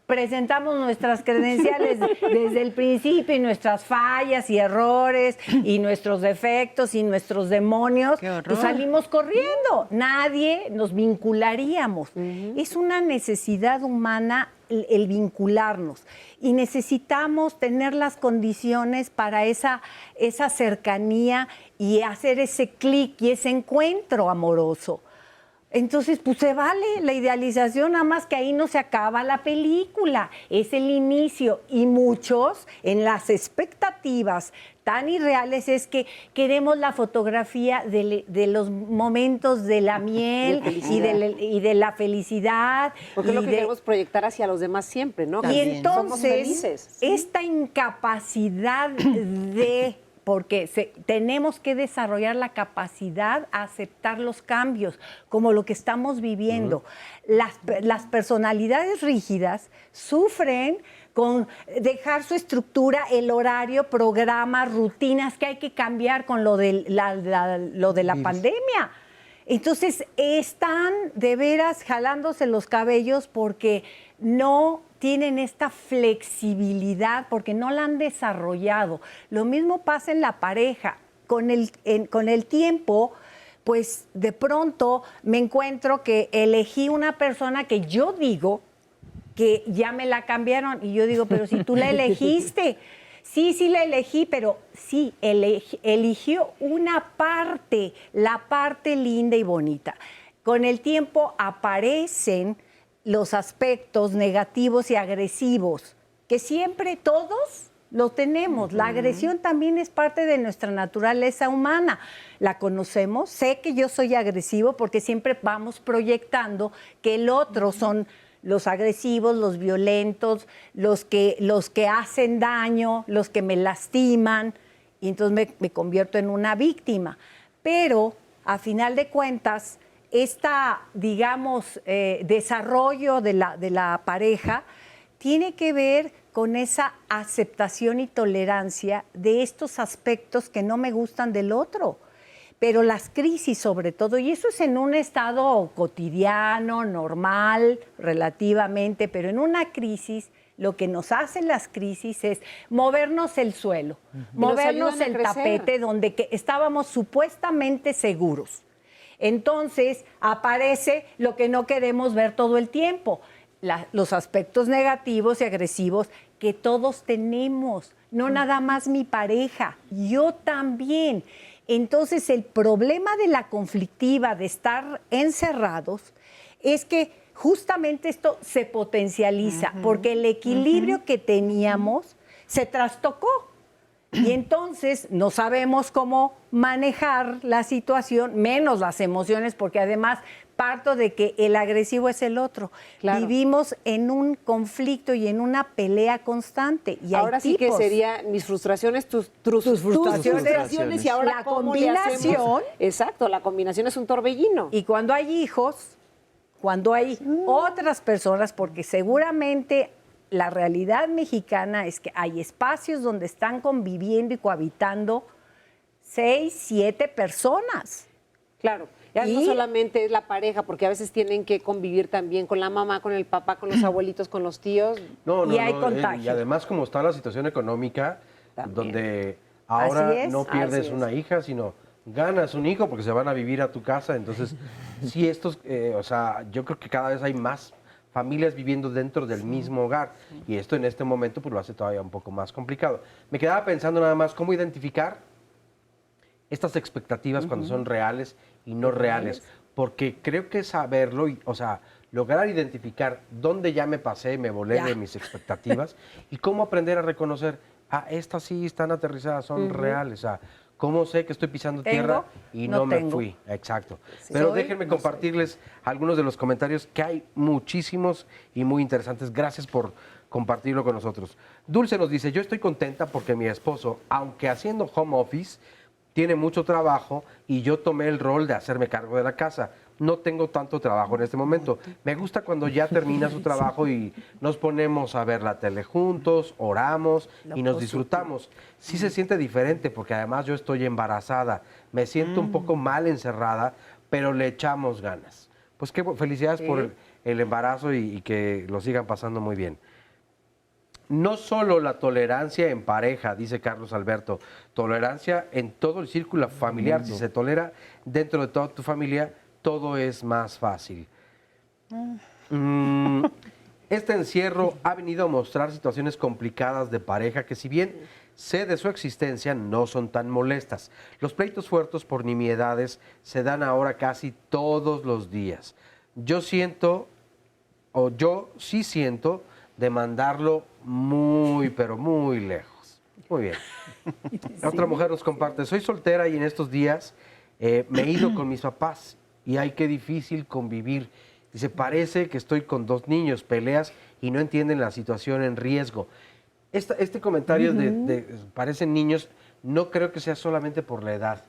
presentamos nuestras credenciales desde el principio y nuestras fallas y errores y nuestros defectos y nuestros demonios, pues salimos corriendo. Nadie nos vincularíamos. Es una necesidad humana el vincularnos y necesitamos tener las condiciones para esa cercanía y hacer ese clic y ese encuentro amoroso. Entonces, pues se vale la idealización, nada más que ahí no se acaba la película, es el inicio. Y muchos, en las expectativas tan irreales, es que queremos la fotografía de los momentos de la miel y de la felicidad. Porque es lo que queremos proyectar hacia los demás siempre, ¿no? Y entonces, esta incapacidad porque tenemos que desarrollar la capacidad a aceptar los cambios, como lo que estamos viviendo. Las personalidades rígidas sufren con dejar su estructura, el horario, programas, rutinas que hay que cambiar con lo de la pandemia. Entonces, están de veras jalándose los cabellos porque no tienen esta flexibilidad, porque no la han desarrollado. Lo mismo pasa en la pareja. Con el tiempo, pues de pronto me encuentro que elegí una persona que yo digo que ya me la cambiaron. Y yo digo, pero si tú la elegiste. Sí la elegí, pero sí, eligió una parte, la parte linda y bonita. Con el tiempo aparecen los aspectos negativos y agresivos, que siempre todos lo tenemos. La agresión también es parte de nuestra naturaleza humana. La conocemos, sé que yo soy agresivo porque siempre vamos proyectando que el otro son los agresivos, los violentos, los que hacen daño, los que me lastiman, y entonces me convierto en una víctima. Pero, a final de cuentas, desarrollo de la pareja tiene que ver con esa aceptación y tolerancia de estos aspectos que no me gustan del otro. pero las crisis sobre todo, y eso es en un estado cotidiano, normal, relativamente, pero en una crisis, lo que nos hacen las crisis es movernos el suelo, movernos el tapete donde estábamos supuestamente seguros. Entonces aparece lo que no queremos ver todo el tiempo, los aspectos negativos y agresivos que todos tenemos, no nada más mi pareja, yo también. Entonces el problema de la conflictiva, de estar encerrados, es que justamente esto se potencializa, porque el equilibrio que teníamos se trastocó. Y entonces no sabemos cómo manejar la situación, menos las emociones, porque además parto de que el agresivo es el otro. Claro. Vivimos en un conflicto y en una pelea constante. Y ahora hay sí tipos. que sería mis frustraciones, tus frustraciones y ahora la ¿cómo le combinación. hacemos? Exacto, la combinación es un torbellino. Y cuando hay hijos, cuando hay otras personas, porque seguramente la realidad mexicana es que hay espacios donde están conviviendo y cohabitando 6, 7 personas. Claro, ya no solamente es la pareja, porque a veces tienen que convivir también con la mamá, con el papá, con los abuelitos, con los tíos. Y hay contagio. Y además como está la situación económica, también, donde ahora no pierdes una hija, sino ganas un hijo porque se van a vivir a tu casa. Entonces, sí, yo creo que cada vez hay más familias viviendo dentro del mismo hogar. Y esto en este momento pues lo hace todavía un poco más complicado. Me quedaba pensando nada más cómo identificar estas expectativas cuando son reales y no reales. Porque creo que saberlo, lograr identificar dónde ya me pasé, me volé de mis expectativas y cómo aprender a reconocer, estas sí están aterrizadas, son reales. ¿Cómo sé que estoy pisando tierra y no me fui? Exacto. Pero déjenme compartirles algunos de los comentarios, que hay muchísimos y muy interesantes. Gracias por compartirlo con nosotros. Dulce nos dice, yo estoy contenta porque mi esposo, aunque haciendo home office, tiene mucho trabajo y yo tomé el rol de hacerme cargo de la casa. No tengo tanto trabajo en este momento. Me gusta cuando ya termina su trabajo y nos ponemos a ver la tele juntos, oramos y nos disfrutamos. Sí se siente diferente porque además yo estoy embarazada. Me siento un poco mal encerrada, pero le echamos ganas. Pues qué felicidades por el embarazo y que lo sigan pasando muy bien. No solo la tolerancia en pareja, dice Carlos Alberto, tolerancia en todo el círculo familiar. Si se tolera dentro de toda tu familia, todo es más fácil. Este encierro ha venido a mostrar situaciones complicadas de pareja que, si bien sé de su existencia, no son tan molestas. Los pleitos fuertes por nimiedades se dan ahora casi todos los días. Yo sí siento de mandarlo muy, pero muy lejos. Muy bien. Otra mujer nos comparte, soy soltera y en estos días me he ido con mis papás y ay, qué difícil convivir. Dice, parece que estoy con 2 niños, peleas y no entienden la situación en riesgo. Este comentario de parecen niños, no creo que sea solamente por la edad.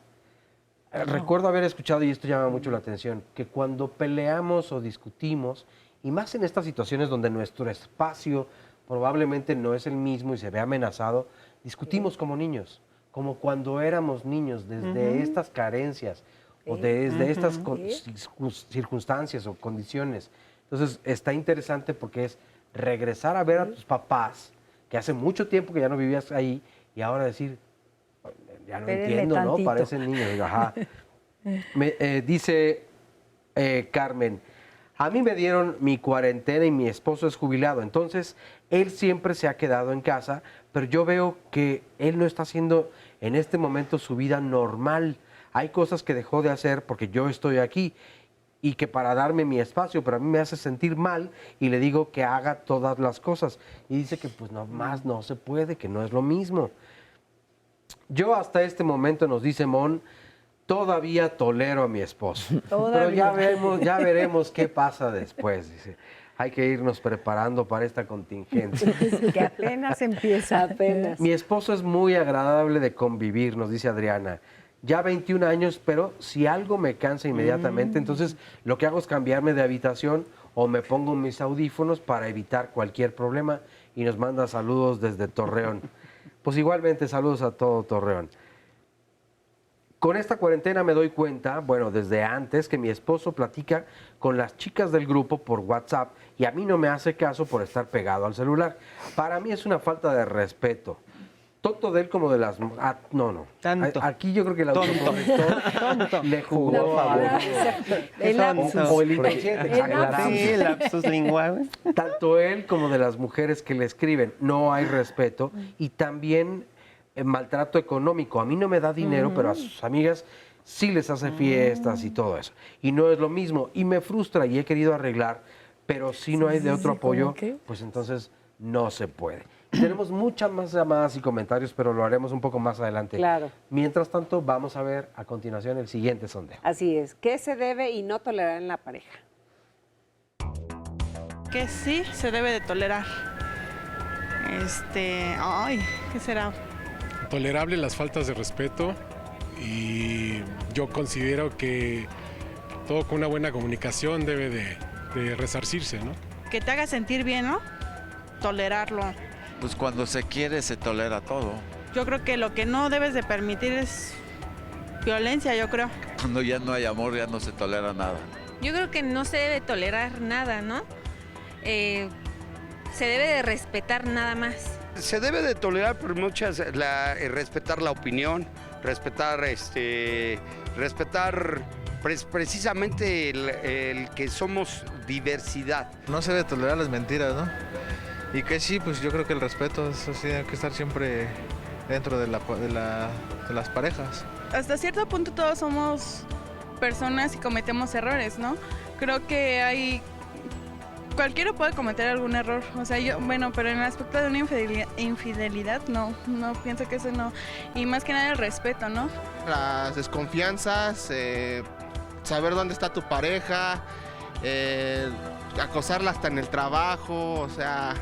Recuerdo haber escuchado, y esto llama mucho la atención, que cuando peleamos o discutimos, y más en estas situaciones donde nuestro espacio probablemente no es el mismo y se ve amenazado, discutimos como niños, como cuando éramos niños, desde estas carencias o desde estas circunstancias o condiciones. Entonces está interesante porque es regresar a ver a tus papás, que hace mucho tiempo que ya no vivías ahí, y ahora decir, ya no entiendo, ¿no? Parecen niños. Ajá. Dice Carmen, a mí me dieron mi cuarentena y mi esposo es jubilado, entonces él siempre se ha quedado en casa, pero yo veo que él no está haciendo en este momento su vida normal. Hay cosas que dejó de hacer porque yo estoy aquí y que para darme mi espacio, pero a mí me hace sentir mal y le digo que haga todas las cosas. Y dice que pues no más no se puede, que no es lo mismo. Yo hasta este momento, nos dice Mon, todavía tolero a mi esposo. Pero ya veremos qué pasa después, dice. Hay que irnos preparando para esta contingencia. Que apenas empieza, apenas. Mi esposo es muy agradable de convivir, nos dice Adriana. Ya 21 años, pero si algo me cansa inmediatamente, entonces lo que hago es cambiarme de habitación o me pongo mis audífonos para evitar cualquier problema, y nos manda saludos desde Torreón. Pues igualmente saludos a todo Torreón. Con esta cuarentena me doy cuenta, bueno, desde antes, que mi esposo platica con las chicas del grupo por WhatsApp y a mí no me hace caso por estar pegado al celular. Para mí es una falta de respeto. Tonto de él como de las... no. Tanto. Aquí yo creo que el autocorrector le jugó a favor. El lapsus. O el inconsciente. Sí, el lapsus lingual. Tanto él como de las mujeres que le escriben. No hay respeto. Y también maltrato económico. A mí no me da dinero, pero a sus amigas sí les hace fiestas y todo eso. Y no es lo mismo. Y me frustra y he querido arreglar, pero si no hay de otro apoyo, pues entonces no se puede. Tenemos muchas más llamadas y comentarios, pero lo haremos un poco más adelante. Claro. Mientras tanto, vamos a ver a continuación el siguiente sondeo. Así es. ¿Qué se debe y no tolerar en la pareja? Que sí se debe de tolerar. ¿Qué será? Tolerable las faltas de respeto y yo considero que todo con una buena comunicación debe de resarcirse, ¿no? Que te haga sentir bien, ¿no? Tolerarlo. Pues cuando se quiere se tolera todo. Yo creo que lo que no debes de permitir es violencia, yo creo. Cuando ya no hay amor ya no se tolera nada. Yo creo que no se debe tolerar nada, ¿no? Se debe de respetar nada más. Se debe de tolerar por muchas, respetar la opinión, respetar precisamente el que somos diversidad. No se debe tolerar las mentiras, ¿no? Y que sí, pues yo creo que el respeto, eso sí tiene que estar siempre dentro de las parejas. Hasta cierto punto todos somos personas y cometemos errores, ¿no? Creo que cualquiera puede cometer algún error, o sea, pero en el aspecto de una infidelidad, no pienso que eso no, y más que nada el respeto, ¿no? Las desconfianzas, saber dónde está tu pareja, acosarla hasta en el trabajo, o sea,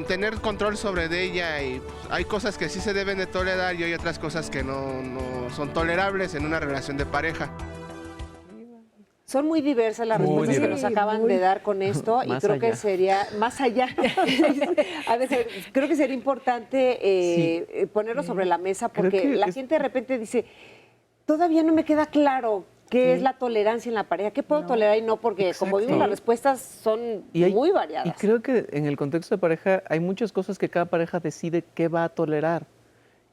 tener control sobre ella, y pues, hay cosas que sí se deben de tolerar y hay otras cosas que no son tolerables en una relación de pareja. Son muy diversas las respuestas que nos acaban de dar con esto y creo que sería más allá. Creo que sería importante ponerlo sobre la mesa porque la gente de repente dice, todavía no me queda claro qué es la tolerancia en la pareja, qué puedo tolerar y no, porque como vimos las respuestas son muy variadas. Y creo que en el contexto de pareja hay muchas cosas que cada pareja decide qué va a tolerar.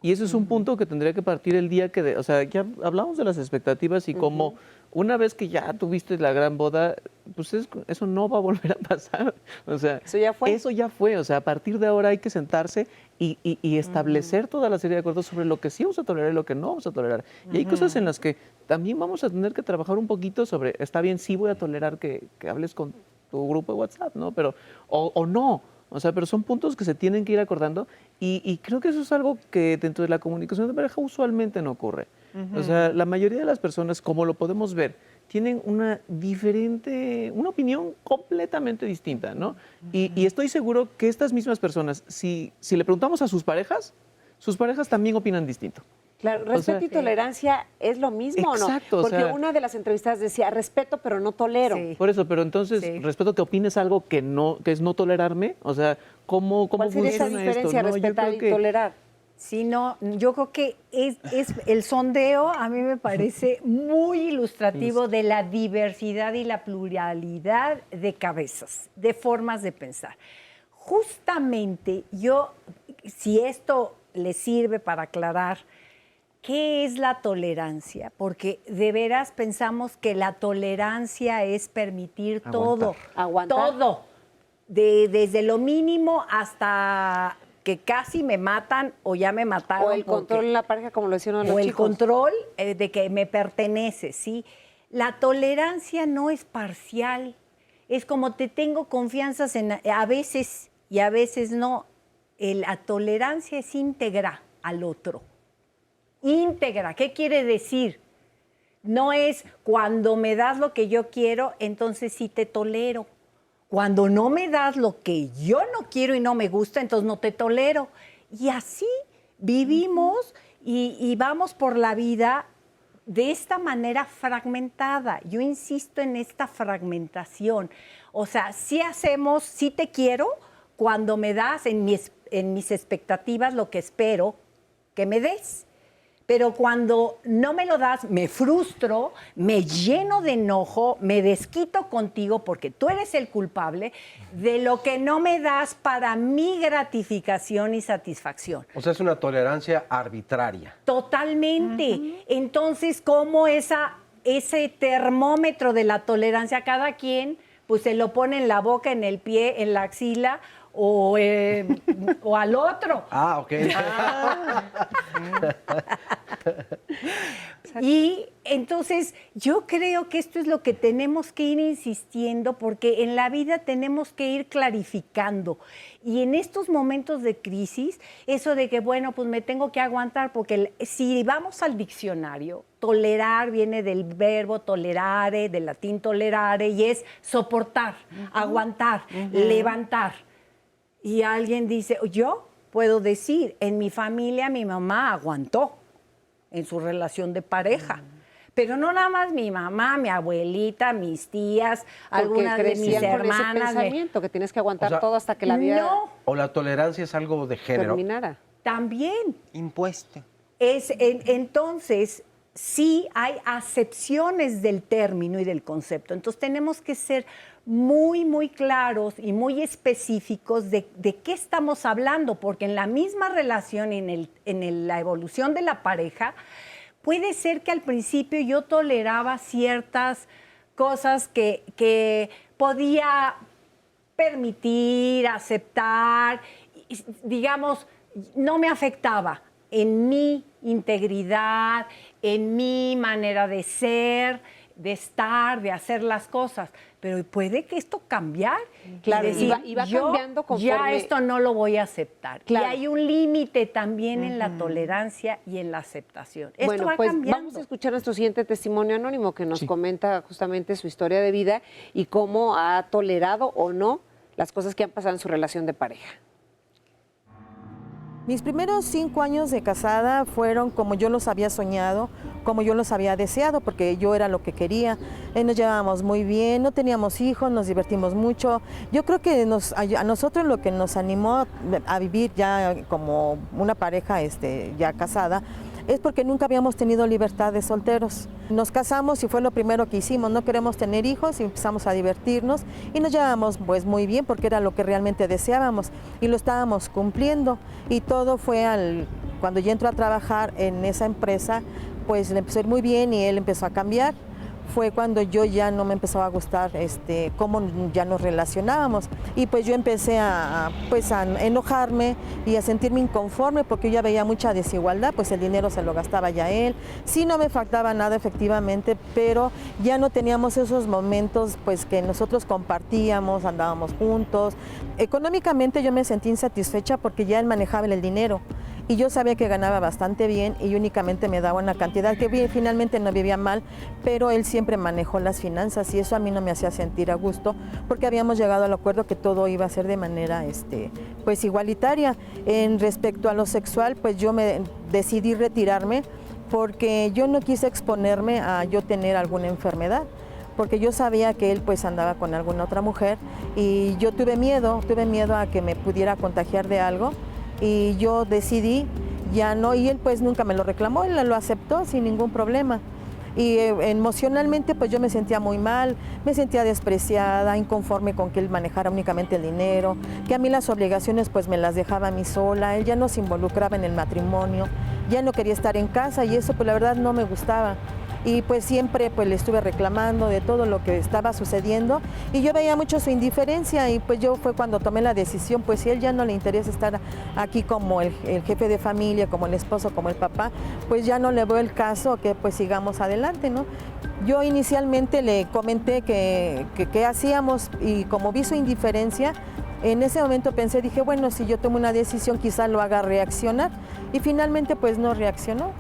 Y eso es un punto que tendría que partir el día que, ya hablamos de las expectativas y cómo una vez que ya tuviste la gran boda, pues eso no va a volver a pasar. O sea, eso ya fue. Eso ya fue. O sea, a partir de ahora hay que sentarse y establecer toda la serie de acuerdos sobre lo que sí vamos a tolerar y lo que no vamos a tolerar. Y hay cosas en las que también vamos a tener que trabajar un poquito sobre, está bien, sí voy a tolerar que hables con tu grupo de WhatsApp, ¿no? Pero, o no. O sea, pero son puntos que se tienen que ir acordando y creo que eso es algo que dentro de la comunicación de pareja usualmente no ocurre. O sea, la mayoría de las personas, como lo podemos ver, tienen una opinión completamente distinta, ¿no? Y estoy seguro que estas mismas personas, si le preguntamos a sus parejas también opinan distinto. Claro, respeto y tolerancia es lo mismo, exacto, ¿o no? Porque una de las entrevistas decía, respeto pero no tolero. Sí. Por eso, pero entonces, respeto que opines algo que es no tolerarme, o sea, ¿cómo ¿cuál sería esa diferencia, respetar y tolerar? Sí, no, yo creo que es el sondeo a mí me parece muy ilustrativo de la diversidad y la pluralidad de cabezas, de formas de pensar. Justamente si esto le sirve para aclarar ¿qué es la tolerancia? Porque de veras pensamos que la tolerancia es permitir todo. Aguantar. Todo. Desde lo mínimo hasta que casi me matan o ya me mataron. O el control en la pareja, como lo decían los chicos. O el control de que me pertenece, ¿sí? La tolerancia no es parcial. Es como te tengo confianzas a veces y a veces no. La tolerancia es íntegra al otro. Íntegra, ¿qué quiere decir? No es cuando me das lo que yo quiero, entonces sí te tolero. Cuando no me das lo que yo no quiero y no me gusta, entonces no te tolero. Y así vivimos y vamos por la vida de esta manera fragmentada. Yo insisto en esta fragmentación. O sea, sí te quiero cuando me das en mis expectativas lo que espero que me des. Pero cuando no me lo das, me frustro, me lleno de enojo, me desquito contigo porque tú eres el culpable de lo que no me das para mi gratificación y satisfacción. O sea, es una tolerancia arbitraria. Totalmente. Entonces, ¿cómo ese termómetro de la tolerancia a cada quien, pues se lo pone en la boca, en el pie, en la axila o al otro? Ah, ok. Y entonces yo creo que esto es lo que tenemos que ir insistiendo, porque en la vida tenemos que ir clarificando. Y en estos momentos de crisis, eso de que, bueno, pues me tengo que aguantar, porque si vamos al diccionario, tolerar viene del verbo tolerare, del latín tolerare, y es soportar, aguantar, levantar. Y alguien dice, yo puedo decir, en mi familia mi mamá aguantó en su relación de pareja. Pero no nada más mi mamá, mi abuelita, mis tías, algunas de mis hermanas. Con ese pensamiento que tienes que aguantar todo hasta que la vida o la tolerancia es algo de género. terminara. También. Impuesto. Entonces, sí hay acepciones del término y del concepto. Entonces tenemos que ser muy, muy claros y muy específicos de qué estamos hablando, porque en la misma relación, en la evolución de la pareja, puede ser que al principio yo toleraba ciertas cosas que podía permitir, aceptar, digamos, no me afectaba en mi integridad, en mi manera de ser, de estar, de hacer las cosas. Pero puede que esto cambiar. Claro, y decir, y va cambiando conforme... Ya esto no lo voy a aceptar. Claro. Y hay un límite también en la tolerancia y en la aceptación. Esto Bueno, va pues cambiando. vamos a escuchar nuestro siguiente testimonio anónimo que nos comenta justamente su historia de vida y cómo ha tolerado o no las cosas que han pasado en su relación de pareja. Mis primeros 5 años de casada fueron como yo los había soñado, como yo los había deseado, porque yo era lo que quería. Nos llevábamos muy bien, no teníamos hijos, nos divertimos mucho. Yo creo que a nosotros lo que nos animó a vivir ya como una pareja ya casada es porque nunca habíamos tenido libertad de solteros. Nos casamos y fue lo primero que hicimos, no queremos tener hijos y empezamos a divertirnos y nos llevábamos pues muy bien porque era lo que realmente deseábamos y lo estábamos cumpliendo. Y todo fue cuando yo entré a trabajar en esa empresa, pues le empezó a ir muy bien y él empezó a cambiar. Fue cuando yo ya no me empezó a gustar cómo ya nos relacionábamos y pues yo empecé a enojarme y a sentirme inconforme porque yo ya veía mucha desigualdad, pues el dinero se lo gastaba ya él, sí no me faltaba nada efectivamente, pero ya no teníamos esos momentos pues que nosotros compartíamos, andábamos juntos. Económicamente yo me sentí insatisfecha porque ya él manejaba el dinero. Y yo sabía que ganaba bastante bien y únicamente me daba una cantidad que finalmente no vivía mal, pero él siempre manejó las finanzas y eso a mí no me hacía sentir a gusto porque habíamos llegado al acuerdo que todo iba a ser de manera pues igualitaria. En respecto a lo sexual, pues yo me decidí retirarme porque yo no quise exponerme a yo tener alguna enfermedad, porque yo sabía que él pues andaba con alguna otra mujer y yo tuve miedo a que me pudiera contagiar de algo. Y yo decidí ya no, y él pues nunca me lo reclamó, él lo aceptó sin ningún problema. Y emocionalmente pues yo me sentía muy mal, me sentía despreciada, inconforme con que él manejara únicamente el dinero, que a mí las obligaciones pues me las dejaba a mí sola, él ya no se involucraba en el matrimonio, ya no quería estar en casa y eso pues la verdad no me gustaba. Y pues siempre pues le estuve reclamando de todo lo que estaba sucediendo y yo veía mucho su indiferencia y pues yo fue cuando tomé la decisión, pues si a él ya no le interesa estar aquí como el jefe de familia, como el esposo, como el papá, pues ya no le veo el caso que pues sigamos adelante, ¿no? Yo inicialmente le comenté que hacíamos y como vi su indiferencia, en ese momento dije, bueno, si yo tomo una decisión quizá lo haga reaccionar y finalmente pues no reaccionó.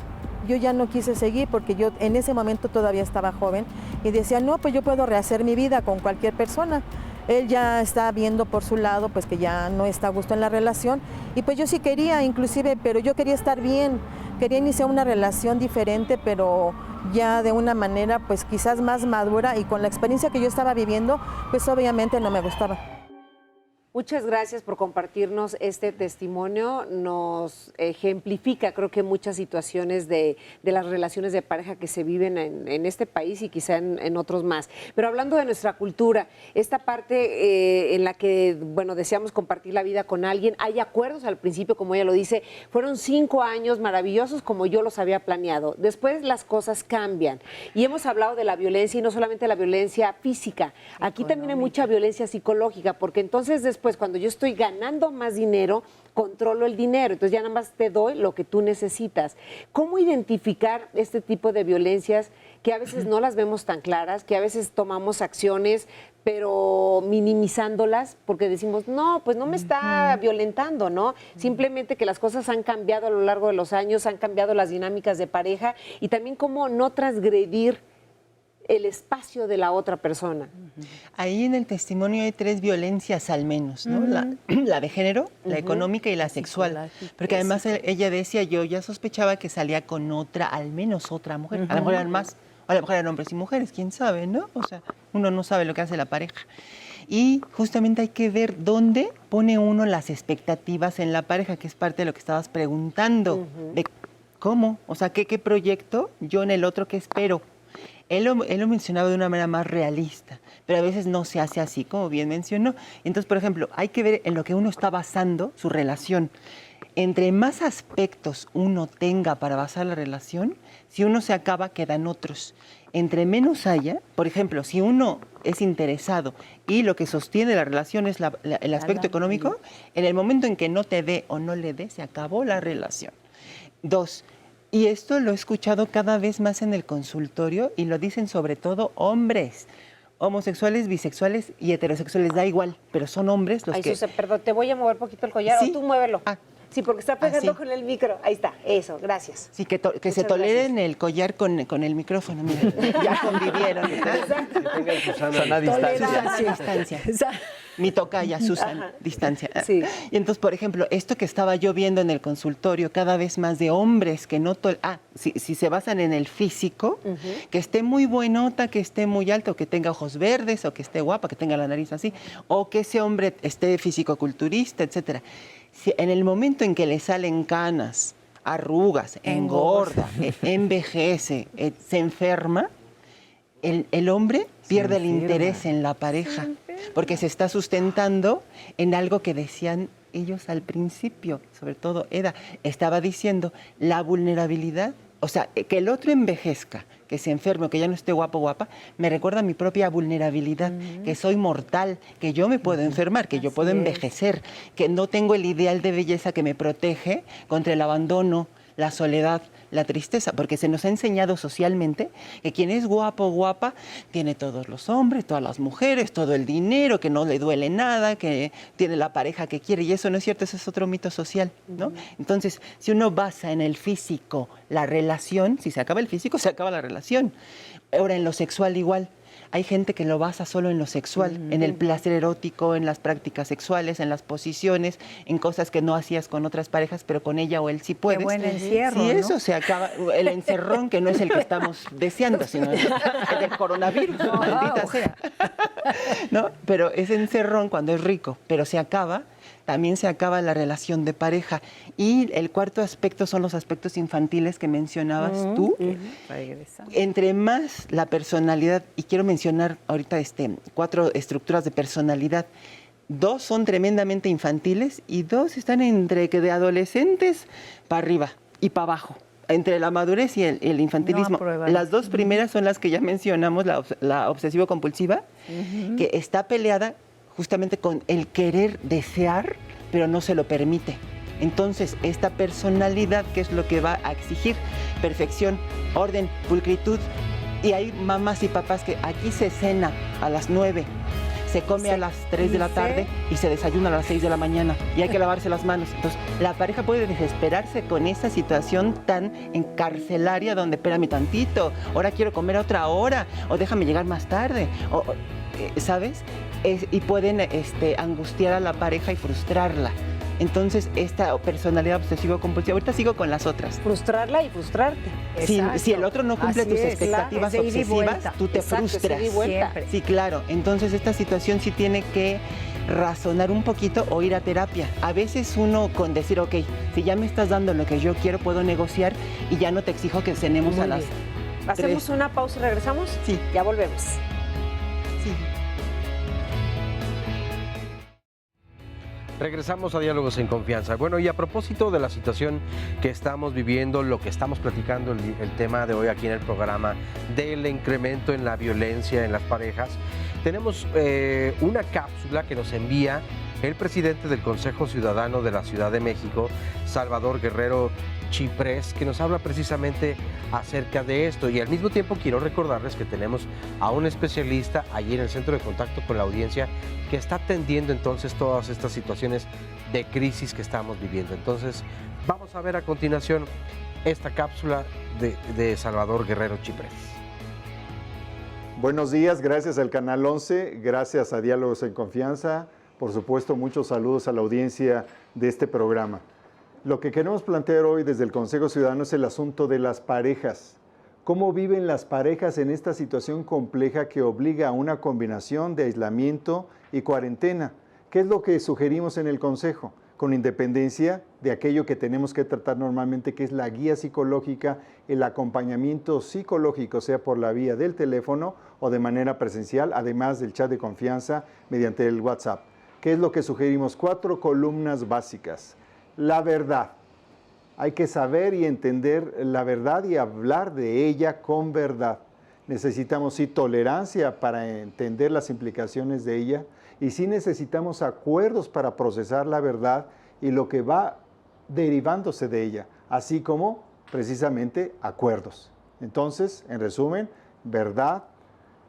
Yo ya no quise seguir porque yo en ese momento todavía estaba joven y decía, no, pues yo puedo rehacer mi vida con cualquier persona. Él ya está viendo por su lado pues que ya no está a gusto en la relación y pues yo sí quería inclusive, pero yo quería estar bien, quería iniciar una relación diferente, pero ya de una manera pues quizás más madura y con la experiencia que yo estaba viviendo, pues obviamente no me gustaba. Muchas gracias por compartirnos este testimonio. Nos ejemplifica, creo que muchas situaciones de las relaciones de pareja que se viven en este país y quizá en otros más. Pero hablando de nuestra cultura, esta parte en la que, bueno, deseamos compartir la vida con alguien, hay acuerdos al principio, como ella lo dice, fueron 5 años maravillosos como yo los había planeado. Después las cosas cambian y hemos hablado de la violencia y no solamente la violencia física. Aquí también hay mucha violencia psicológica, porque entonces después cuando yo estoy ganando más dinero, controlo el dinero, entonces ya nada más te doy lo que tú necesitas. ¿Cómo identificar este tipo de violencias que a veces no las vemos tan claras, que a veces tomamos acciones pero minimizándolas porque decimos, no, pues no me está violentando, ¿no? Simplemente que las cosas han cambiado a lo largo de los años, han cambiado las dinámicas de pareja y también cómo no transgredir el espacio de la otra persona. Ahí en el testimonio hay 3 violencias al menos, ¿no? La de género, la económica y la sexual. Porque además ella decía, yo ya sospechaba que salía con otra, al menos otra mujer. A lo mejor eran más, a lo mejor eran hombres y mujeres, quién sabe, ¿no? O sea, uno no sabe lo que hace la pareja. Y justamente hay que ver dónde pone uno las expectativas en la pareja, que es parte de lo que estabas preguntando. De cómo, o sea, qué proyecto yo en el otro, qué espero. Él lo mencionaba de una manera más realista, pero a veces no se hace así, como bien mencionó. Entonces, por ejemplo, hay que ver en lo que uno está basando su relación. Entre más aspectos uno tenga para basar la relación, si uno se acaba, quedan otros. Entre menos haya, por ejemplo, si uno es interesado y lo que sostiene la relación es el aspecto económico, en el momento en que no te dé o no le dé, se acabó la relación. 2, y esto lo he escuchado cada vez más en el consultorio y lo dicen sobre todo hombres, homosexuales, bisexuales y heterosexuales, da igual, pero son hombres los que... Perdón, te voy a mover poquito el collar, ¿Sí? O tú muévelo. Sí, porque está pegando sí. con el micro. Ahí está, eso, gracias. Sí, que se toleren el collar con el micrófono, mira, ya convivieron. Exacto. Susana, distancia. Mi tocaya, Susana, distancia. Sí. Y entonces, por ejemplo, esto que estaba yo viendo en el consultorio, cada vez más de hombres que no... si se basan en el físico, que esté muy buenota, que esté muy alto, que tenga ojos verdes, o que esté guapa, que tenga la nariz así, o que ese hombre esté físico-culturista, etcétera. Si en el momento en que le salen canas, arrugas, engorda, envejece, se enferma, el hombre pierde el interés en la pareja, porque se está sustentando en algo que decían ellos al principio, sobre todo Eda, estaba diciendo la vulnerabilidad, o sea, que el otro envejezca, que se enferme, que ya no esté guapo, guapa, me recuerda a mi propia vulnerabilidad, que soy mortal, que yo me puedo enfermar, que yo puedo envejecer, que no tengo el ideal de belleza que me protege contra el abandono, la soledad, la tristeza, porque se nos ha enseñado socialmente que quien es guapo o guapa tiene todos los hombres, todas las mujeres, todo el dinero, que no le duele nada, que tiene la pareja que quiere, y eso no es cierto, ese es otro mito social, ¿no? Entonces, si uno basa en el físico la relación, si se acaba el físico, se acaba la relación. Ahora, en lo sexual igual. Hay gente que lo basa solo en lo sexual, en el placer erótico, en las prácticas sexuales, en las posiciones, en cosas que no hacías con otras parejas, pero con ella o él sí puedes. Qué buen encierro, Sí, ¿no? eso se acaba, el encerrón, que no es el que estamos deseando, sino el del coronavirus, maldita sea. ¿No? Pero ese encerrón cuando es rico, pero se acaba, también se acaba la relación de pareja. Y el cuarto aspecto son los aspectos infantiles que mencionabas tú. Entre más la personalidad, y quiero mencionar ahorita 4 estructuras de personalidad, 2 son tremendamente infantiles y 2 están entre que de adolescentes para arriba y para abajo. Entre la madurez y el infantilismo. No, las 2 primeras son las que ya mencionamos, la obsesivo-compulsiva, que está peleada justamente con el querer desear, pero no se lo permite. Entonces, esta personalidad, ¿qué es lo que va a exigir? Perfección, orden, pulcritud. Y hay mamás y papás que aquí se cena a las 9, se come a las 3 de la tarde y se desayuna a las 6 de la mañana y hay que lavarse las manos. Entonces, la pareja puede desesperarse con esa situación tan encarcelaria donde, espérame tantito, ahora quiero comer a otra hora, o déjame llegar más tarde, ¿sabes? Y pueden angustiar a la pareja y frustrarla. Entonces, esta personalidad obsesivo-compulsiva, ahorita sigo con las otras. Frustrarla y frustrarte. Si el otro no cumple tus expectativas obsesivas, tú te frustras. Sí, claro. Entonces, esta situación sí tiene que razonar un poquito o ir a terapia. A veces uno con decir, ok, si ya me estás dando lo que yo quiero, puedo negociar y ya no te exijo que cenemos a las 3. ¿Hacemos una pausa y regresamos? Sí. Ya volvemos. Sí. Regresamos a Diálogos en Confianza. Bueno, y a propósito de la situación que estamos viviendo, lo que estamos platicando, el tema de hoy aquí en el programa, del incremento en la violencia en las parejas, tenemos una cápsula que nos envía el presidente del Consejo Ciudadano de la Ciudad de México, Salvador Guerrero Chiprés, que nos habla precisamente acerca de esto. Y al mismo tiempo quiero recordarles que tenemos a un especialista allí en el Centro de Contacto con la Audiencia que está atendiendo entonces todas estas situaciones de crisis que estamos viviendo. Entonces vamos a ver a continuación esta cápsula de Salvador Guerrero Chiprés. Buenos días, gracias al Canal 11, gracias a Diálogos en Confianza, por supuesto muchos saludos a la audiencia de este programa. Lo que queremos plantear hoy desde el Consejo Ciudadano es el asunto de las parejas. ¿Cómo viven las parejas en esta situación compleja que obliga a una combinación de aislamiento y cuarentena? ¿Qué es lo que sugerimos en el Consejo? Con independencia de aquello que tenemos que tratar normalmente, que es la guía psicológica, el acompañamiento psicológico, sea por la vía del teléfono o de manera presencial, además del chat de confianza mediante el WhatsApp. ¿Qué es lo que sugerimos? 4 columnas básicas. La verdad. Hay que saber y entender la verdad y hablar de ella con verdad. Necesitamos sí tolerancia para entender las implicaciones de ella y sí necesitamos acuerdos para procesar la verdad y lo que va derivándose de ella, así como precisamente acuerdos. Entonces, en resumen, verdad,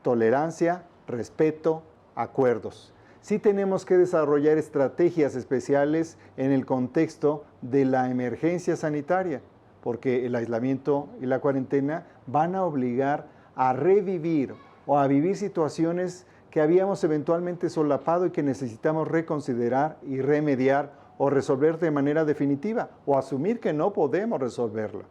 tolerancia, respeto, acuerdos. Sí tenemos que desarrollar estrategias especiales en el contexto de la emergencia sanitaria, porque el aislamiento y la cuarentena van a obligar a revivir o a vivir situaciones que habíamos eventualmente solapado y que necesitamos reconsiderar y remediar o resolver de manera definitiva o asumir que no podemos resolverla.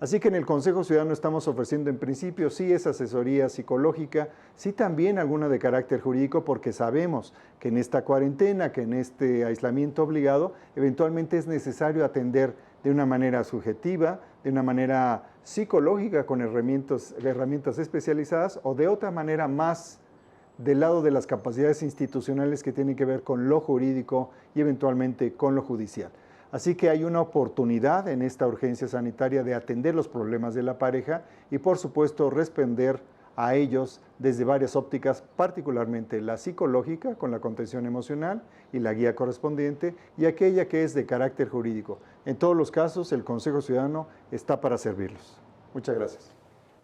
Así que en el Consejo Ciudadano estamos ofreciendo en principio sí esa asesoría psicológica, sí también alguna de carácter jurídico, porque sabemos que en esta cuarentena, que en este aislamiento obligado, eventualmente es necesario atender de una manera subjetiva, de una manera psicológica con herramientas especializadas o de otra manera más del lado de las capacidades institucionales que tienen que ver con lo jurídico y eventualmente con lo judicial. Así que hay una oportunidad en esta urgencia sanitaria de atender los problemas de la pareja y, por supuesto, responder a ellos desde varias ópticas, particularmente la psicológica, con la contención emocional y la guía correspondiente, y aquella que es de carácter jurídico. En todos los casos, el Consejo Ciudadano está para servirlos. Muchas gracias.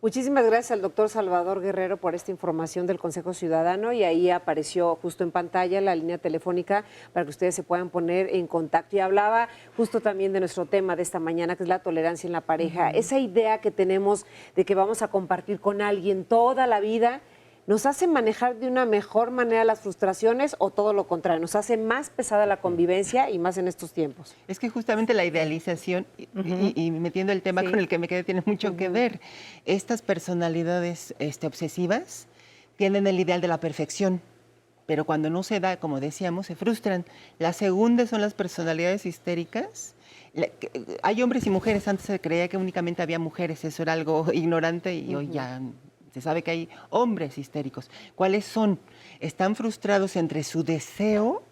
Muchísimas gracias al doctor Salvador Guerrero por esta información del Consejo Ciudadano, y ahí apareció justo en pantalla la línea telefónica para que ustedes se puedan poner en contacto. Y hablaba justo también de nuestro tema de esta mañana, que es la tolerancia en la pareja. Esa idea que tenemos de que vamos a compartir con alguien toda la vida, ¿nos hace manejar de una mejor manera las frustraciones o todo lo contrario? ¿Nos hace más pesada la convivencia y más en estos tiempos? Es que justamente la idealización, y metiendo el tema con el que me quedé, tiene mucho que ver. Estas personalidades obsesivas tienen el ideal de la perfección, pero cuando no se da, como decíamos, se frustran. La segunda son las personalidades histéricas. Hay hombres y mujeres, antes se creía que únicamente había mujeres, eso era algo ignorante y hoy ya se sabe que hay hombres histéricos. ¿Cuáles son? Están frustrados entre su deseo,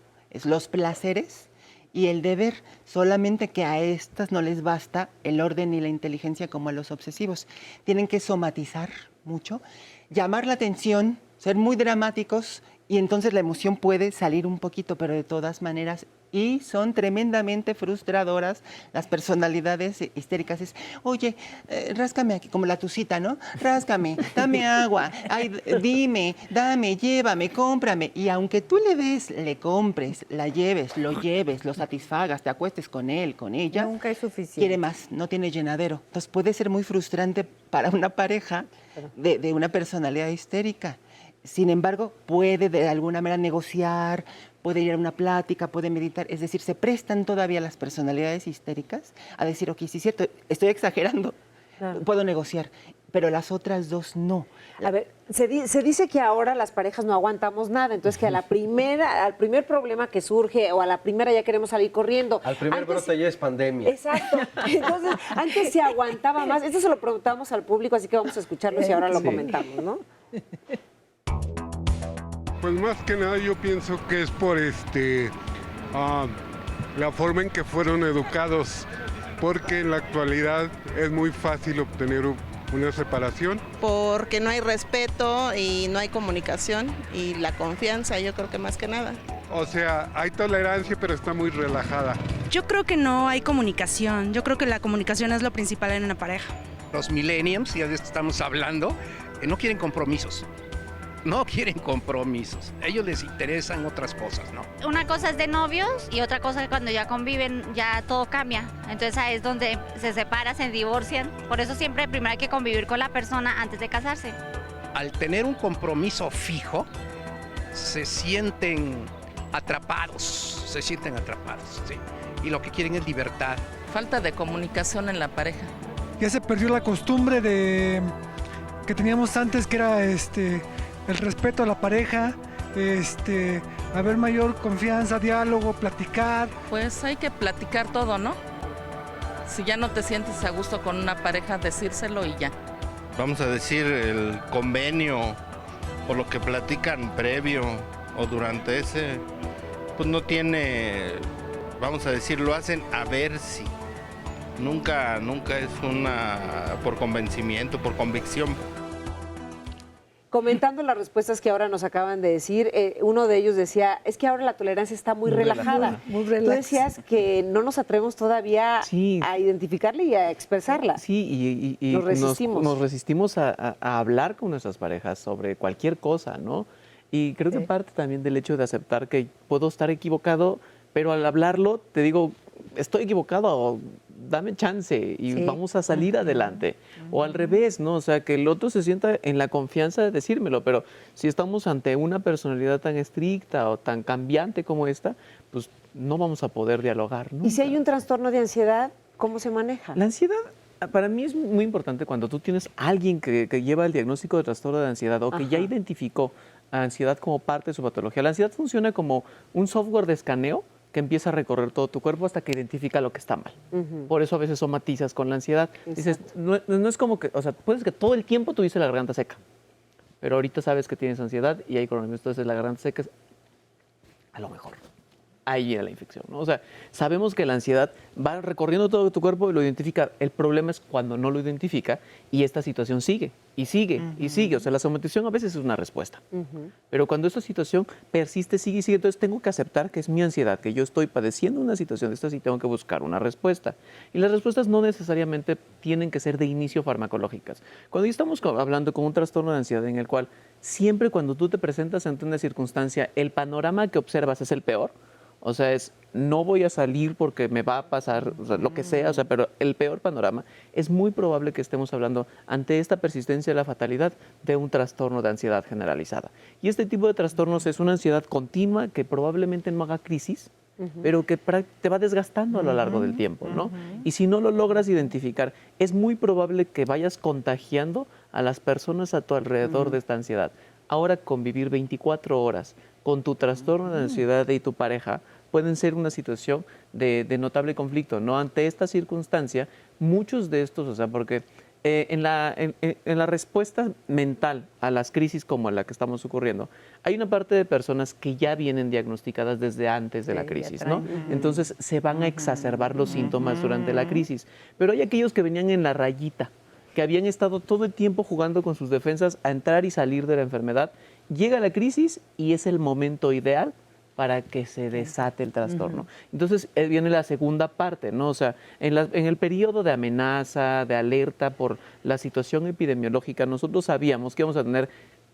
los placeres, y el deber, solamente que a estas no les basta el orden y la inteligencia como a los obsesivos. Tienen que somatizar mucho, llamar la atención, ser muy dramáticos, y entonces la emoción puede salir un poquito, pero de todas maneras, y son tremendamente frustradoras las personalidades histéricas. Es, oye, ráscame aquí, como la tucita, ¿no? Ráscame, dame agua, ay, dime, dame, llévame, cómprame. Y aunque tú le des, le compres, la lleves, lo satisfagas, te acuestes con él, con ella. Nunca es suficiente. Quiere más, no tiene llenadero. Entonces puede ser muy frustrante para una pareja de una personalidad histérica. Sin embargo, puede de alguna manera negociar, poder ir a una plática, poder meditar. Es decir, se prestan todavía las personalidades histéricas a decir, ok, sí es cierto, estoy exagerando, puedo negociar, pero las otras dos no. A ver, se dice que ahora las parejas no aguantamos nada, entonces que al primer problema que surge o a la primera ya queremos salir corriendo. Al primer brote ya es pandemia. Exacto. Entonces, antes se aguantaba más. Esto se lo preguntamos al público, así que vamos a escucharlo y ahora lo comentamos, ¿no? Pues más que nada yo pienso que es por la forma en que fueron educados, porque en la actualidad es muy fácil obtener una separación. Porque no hay respeto y no hay comunicación y la confianza, yo creo que más que nada. O sea, hay tolerancia, pero está muy relajada. Yo creo que no hay comunicación. Yo creo que la comunicación es lo principal en una pareja. Los millennials, ya de esto estamos hablando, no quieren compromisos. No quieren compromisos. A ellos les interesan otras cosas, ¿no? Una cosa es de novios y otra cosa es cuando ya conviven, ya todo cambia. Entonces ahí es donde se separan, se divorcian. Por eso siempre primero hay que convivir con la persona antes de casarse. Al tener un compromiso fijo, se sienten atrapados, ¿sí? Y lo que quieren es libertad. Falta de comunicación en la pareja. Ya se perdió la costumbre que teníamos antes, que era el respeto a la pareja, haber mayor confianza, diálogo, platicar. Pues hay que platicar todo, ¿no? Si ya no te sientes a gusto con una pareja, decírselo y ya. Vamos a decir, el convenio o lo que platican previo o durante ese, pues no tiene, vamos a decir, lo hacen a ver si. Nunca es por convencimiento, por convicción. Comentando las respuestas que ahora nos acaban de decir, uno de ellos decía, es que ahora la tolerancia está muy relajada. Muy Tú relax. decías que no nos atrevemos todavía a identificarla y a expresarla. Sí, y nos resistimos. nos resistimos a hablar con nuestras parejas sobre cualquier cosa, ¿no? Y creo que parte también del hecho de aceptar que puedo estar equivocado, pero al hablarlo te digo, estoy equivocado, dame chance y vamos a salir adelante. O al revés, ¿no? O sea, que el otro se sienta en la confianza de decírmelo, pero si estamos ante una personalidad tan estricta o tan cambiante como esta, pues no vamos a poder dialogar, ¿no? Y si hay un trastorno de ansiedad, ¿cómo se maneja? La ansiedad, para mí es muy importante cuando tú tienes a alguien que lleva el diagnóstico de trastorno de ansiedad o que ya identificó a ansiedad como parte de su patología. La ansiedad funciona como un software de escaneo que empieza a recorrer todo tu cuerpo hasta que identifica lo que está mal. Por eso a veces somatizas con la ansiedad. Dices, no es como que, o sea, puedes que todo el tiempo tuviste la garganta seca, pero ahorita sabes que tienes ansiedad y hay coronavirus, entonces la garganta seca es a lo mejor. Ahí viene la infección, ¿no? O sea, sabemos que la ansiedad va recorriendo todo tu cuerpo y lo identifica. El problema es cuando no lo identifica y esta situación sigue, y sigue, y sigue. O sea, la somatización a veces es una respuesta. Pero cuando esta situación persiste, sigue y sigue, entonces tengo que aceptar que es mi ansiedad, que yo estoy padeciendo una situación de estas y tengo que buscar una respuesta. Y las respuestas no necesariamente tienen que ser de inicio farmacológicas. Cuando estamos hablando con un trastorno de ansiedad en el cual siempre cuando tú te presentas ante una circunstancia, el panorama que observas es el peor, o sea, no voy a salir porque me va a pasar, o sea, lo que sea, o sea, pero el peor panorama, es muy probable que estemos hablando ante esta persistencia de la fatalidad de un trastorno de ansiedad generalizada. Y este tipo de trastornos es una ansiedad continua que probablemente no haga crisis, pero que te va desgastando a lo largo del tiempo, ¿no? Y si no lo logras identificar, es muy probable que vayas contagiando a las personas a tu alrededor de esta ansiedad. Ahora, convivir 24 horas con tu trastorno de ansiedad y tu pareja pueden ser una situación de notable conflicto, ¿no? Ante esta circunstancia, muchos de estos, o sea, porque en la respuesta mental a las crisis como la que estamos ocurriendo, hay una parte de personas que ya vienen diagnosticadas desde antes de la crisis, ¿no? Entonces se van a exacerbar los síntomas durante la crisis, pero hay aquellos que venían en la rayita, que habían estado todo el tiempo jugando con sus defensas a entrar y salir de la enfermedad. Llega la crisis y es el momento ideal para que se desate el trastorno. Entonces viene la segunda parte, ¿no? O sea, en el periodo de amenaza, de alerta por la situación epidemiológica, nosotros sabíamos que íbamos a tener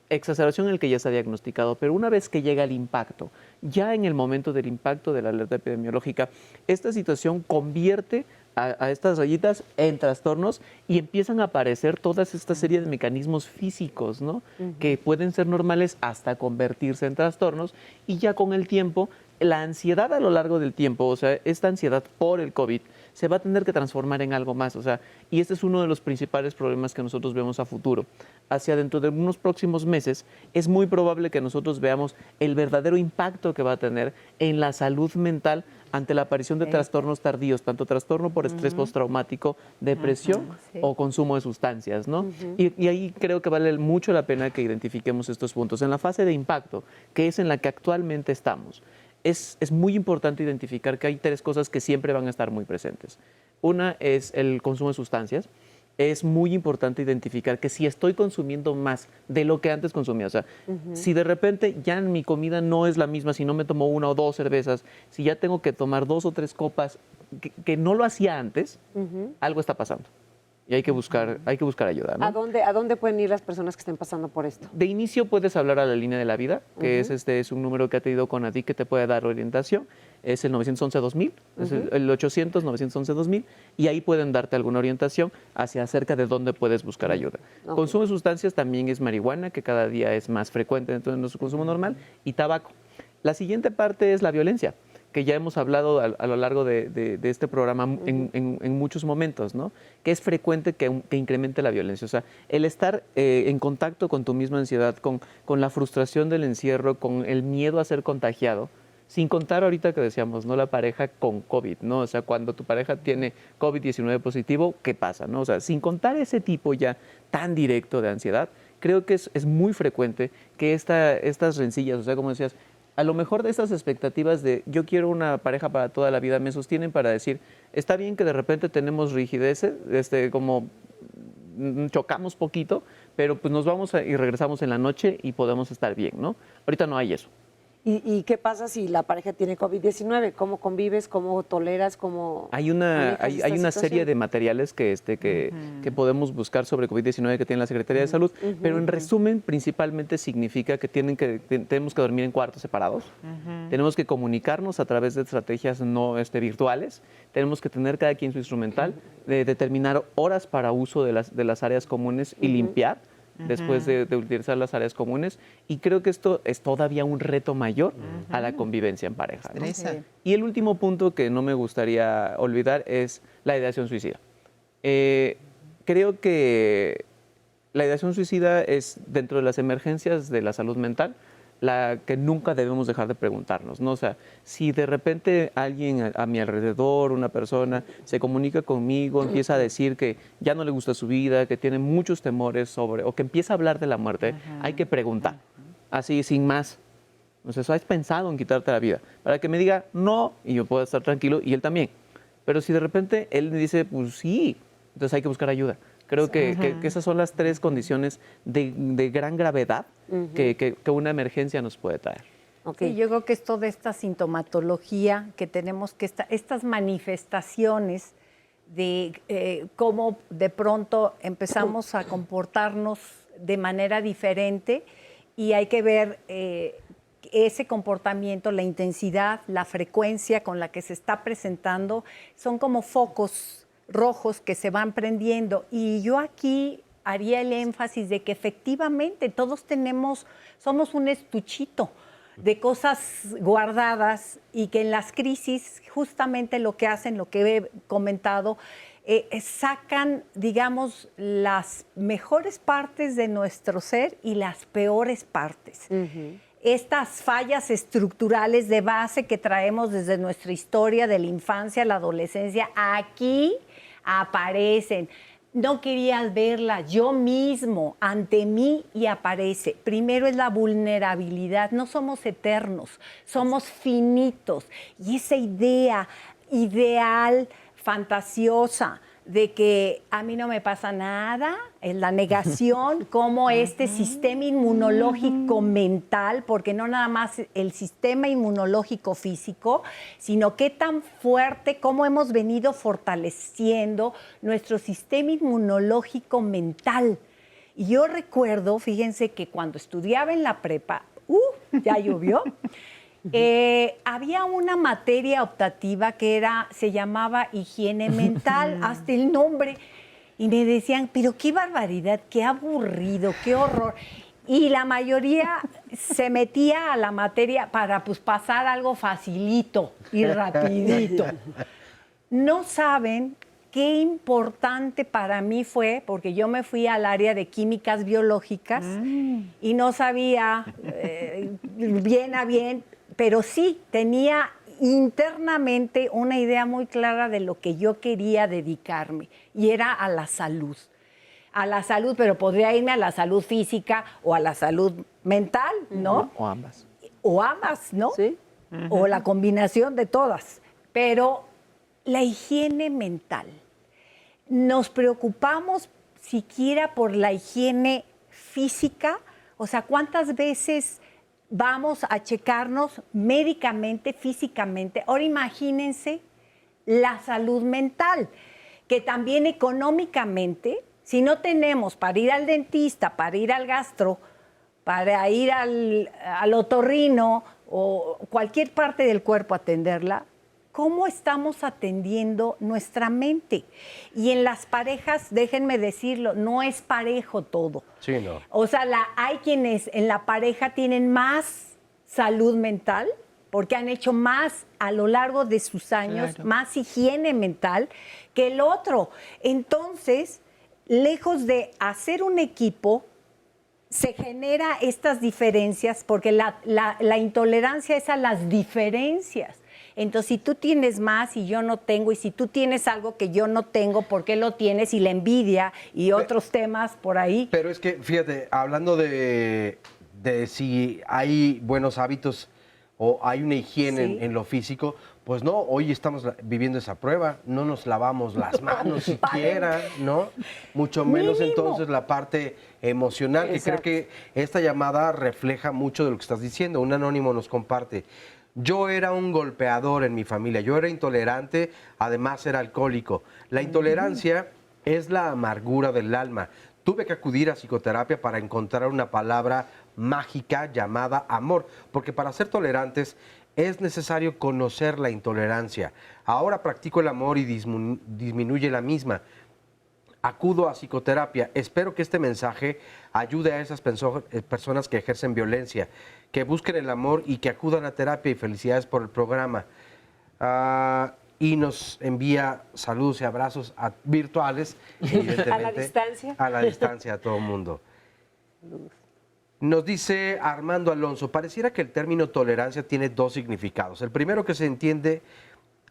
exacerbación en el que ya está diagnosticado, pero una vez que llega el impacto, ya en el momento del impacto de la alerta epidemiológica, esta situación convierte a estas rayitas en trastornos y empiezan a aparecer toda esta serie de mecanismos físicos, ¿no? Que pueden ser normales hasta convertirse en trastornos y ya con el tiempo, la ansiedad a lo largo del tiempo, o sea, esta ansiedad por el COVID, se va a tener que transformar en algo más, o sea, y este es uno de los principales problemas que nosotros vemos a futuro. Hacia dentro de unos próximos meses, es muy probable que nosotros veamos el verdadero impacto que va a tener en la salud mental ante la aparición de trastornos tardíos, tanto trastorno por estrés postraumático, depresión o consumo de sustancias, ¿no? Y ahí creo que vale mucho la pena que identifiquemos estos puntos. En la fase de impacto, que es en la que actualmente estamos, es muy importante identificar que hay 3 cosas que siempre van a estar muy presentes. Una es el consumo de sustancias. Es muy importante identificar que si estoy consumiendo más de lo que antes consumía, o sea, si de repente ya mi comida no es la misma, si no me tomo 1 o 2 cervezas, si ya tengo que tomar 2 o 3 copas, que no lo hacía antes, algo está pasando. Y hay que buscar ayuda, ¿no? ¿A dónde pueden ir las personas que estén pasando por esto? De inicio puedes hablar a la línea de la vida, que es un número que ha tenido CONADIC que te puede dar orientación. Es el 911-2000, es el 800-911-2000, y ahí pueden darte alguna orientación hacia acerca de dónde puedes buscar ayuda. Consumo de sustancias también es marihuana, que cada día es más frecuente dentro de nuestro consumo normal, y tabaco. La siguiente parte es la violencia, que ya hemos hablado a lo largo de este programa en muchos momentos, ¿no? Que es frecuente que incremente la violencia. O sea, el estar en contacto con tu misma ansiedad, con la frustración del encierro, con el miedo a ser contagiado, sin contar ahorita que decíamos, ¿no? La pareja con COVID, ¿no? O sea, cuando tu pareja tiene COVID-19 positivo, ¿qué pasa, no? O sea, sin contar ese tipo ya tan directo de ansiedad, creo que es muy frecuente que estas rencillas, o sea, como decías, a lo mejor de estas expectativas de yo quiero una pareja para toda la vida, me sostienen para decir, está bien que de repente tenemos rigideces, como chocamos poquito, pero pues nos vamos y regresamos en la noche y podemos estar bien, ¿no? Ahorita no hay eso. ¿Y qué pasa si la pareja tiene COVID-19? ¿Cómo convives? ¿Cómo toleras? ¿Cómo hay una serie de materiales que podemos buscar sobre COVID-19 que tiene la Secretaría de Salud, pero en resumen, principalmente significa que tenemos que dormir en cuartos separados, tenemos que comunicarnos a través de estrategias no virtuales, tenemos que tener cada quien su instrumental, determinar horas para uso de las áreas comunes y limpiar después de utilizar las áreas comunes, y creo que esto es todavía un reto mayor a la convivencia en pareja, ¿no? Y el último punto que no me gustaría olvidar es la ideación suicida. Creo que la ideación suicida es, dentro de las emergencias de la salud mental, la que nunca debemos dejar de preguntarnos, ¿no? O sea, si de repente alguien a mi alrededor, una persona, se comunica conmigo, empieza a decir que ya no le gusta su vida, que tiene muchos temores o que empieza a hablar de la muerte, hay que preguntar, así, sin más. O sea, ¿has pensado en quitarte la vida? Para que me diga no, y yo pueda estar tranquilo, y él también. Pero si de repente él me dice, pues sí, entonces hay que buscar ayuda. Creo que esas son las 3 condiciones de gran gravedad que una emergencia nos puede traer. Sí, yo creo que es toda esta sintomatología que tenemos, que estas manifestaciones de cómo de pronto empezamos a comportarnos de manera diferente, y hay que ver ese comportamiento, la intensidad, la frecuencia con la que se está presentando, son como focos rojos que se van prendiendo. Y yo aquí haría el énfasis de que efectivamente todos somos un estuchito de cosas guardadas, y que en las crisis justamente lo que hacen, lo que he comentado, sacan, digamos, las mejores partes de nuestro ser y las peores partes. Estas fallas estructurales de base que traemos desde nuestra historia, de la infancia a la adolescencia, aquí aparecen. No querías verla, yo mismo, ante mí, y aparece. Primero es la vulnerabilidad, no somos eternos, somos finitos. Y esa idea ideal, fantasiosa, de que a mí no me pasa nada, es la negación, como este sistema inmunológico mental, porque no nada más el sistema inmunológico físico, sino qué tan fuerte, cómo hemos venido fortaleciendo nuestro sistema inmunológico mental. Y yo recuerdo, fíjense que cuando estudiaba en la prepa, ya llovió, Había una materia optativa que se llamaba higiene mental, hasta el nombre, y me decían, pero qué barbaridad, qué aburrido, qué horror. Y la mayoría se metía a la materia para pues pasar algo facilito y rapidito. No saben qué importante para mí fue, porque yo me fui al área de químicas biológicas y no sabía bien a bien, pero sí tenía internamente una idea muy clara de lo que yo quería dedicarme, y era a la salud. A la salud, pero podría irme a la salud física o a la salud mental, ¿no? O ambas. O ambas, ¿no? Sí. O la combinación de todas. Pero la higiene mental. Nos preocupamos siquiera por la higiene física. O sea, ¿cuántas veces vamos a checarnos médicamente, físicamente? Ahora imagínense la salud mental, que también económicamente, si no tenemos para ir al dentista, para ir al gastro, para ir al otorrino o cualquier parte del cuerpo a atenderla, ¿cómo estamos atendiendo nuestra mente? Y en las parejas, déjenme decirlo, no es parejo todo. Sí, no. O sea, hay quienes en la pareja tienen más salud mental porque han hecho más a lo largo de sus años, más higiene mental que el otro. Entonces, lejos de hacer un equipo, se genera estas diferencias, porque la intolerancia es a las diferencias. Entonces, si tú tienes más y yo no tengo, y si tú tienes algo que yo no tengo, ¿por qué lo tienes? Y la envidia y otros temas por ahí. Pero es que, fíjate, hablando de si hay buenos hábitos o hay una higiene en lo físico, pues no, hoy estamos viviendo esa prueba, no nos lavamos las manos siquiera, ¿no? Mucho menos entonces la parte emocional, que creo que esta llamada refleja mucho de lo que estás diciendo. Un anónimo nos comparte: yo era un golpeador en mi familia, yo era intolerante, además era alcohólico. La intolerancia es la amargura del alma. Tuve que acudir a psicoterapia para encontrar una palabra mágica llamada amor, porque para ser tolerantes es necesario conocer la intolerancia. Ahora practico el amor y disminuye la misma. Acudo a psicoterapia. Espero que este mensaje ayude a esas personas que ejercen violencia, que busquen el amor y que acudan a terapia. Y felicidades por el programa. Y nos envía saludos y abrazos virtuales, evidentemente. ¿A la distancia? A la distancia, a todo el mundo. Nos dice Armando Alonso: pareciera que el término tolerancia tiene dos significados. El primero, que se entiende,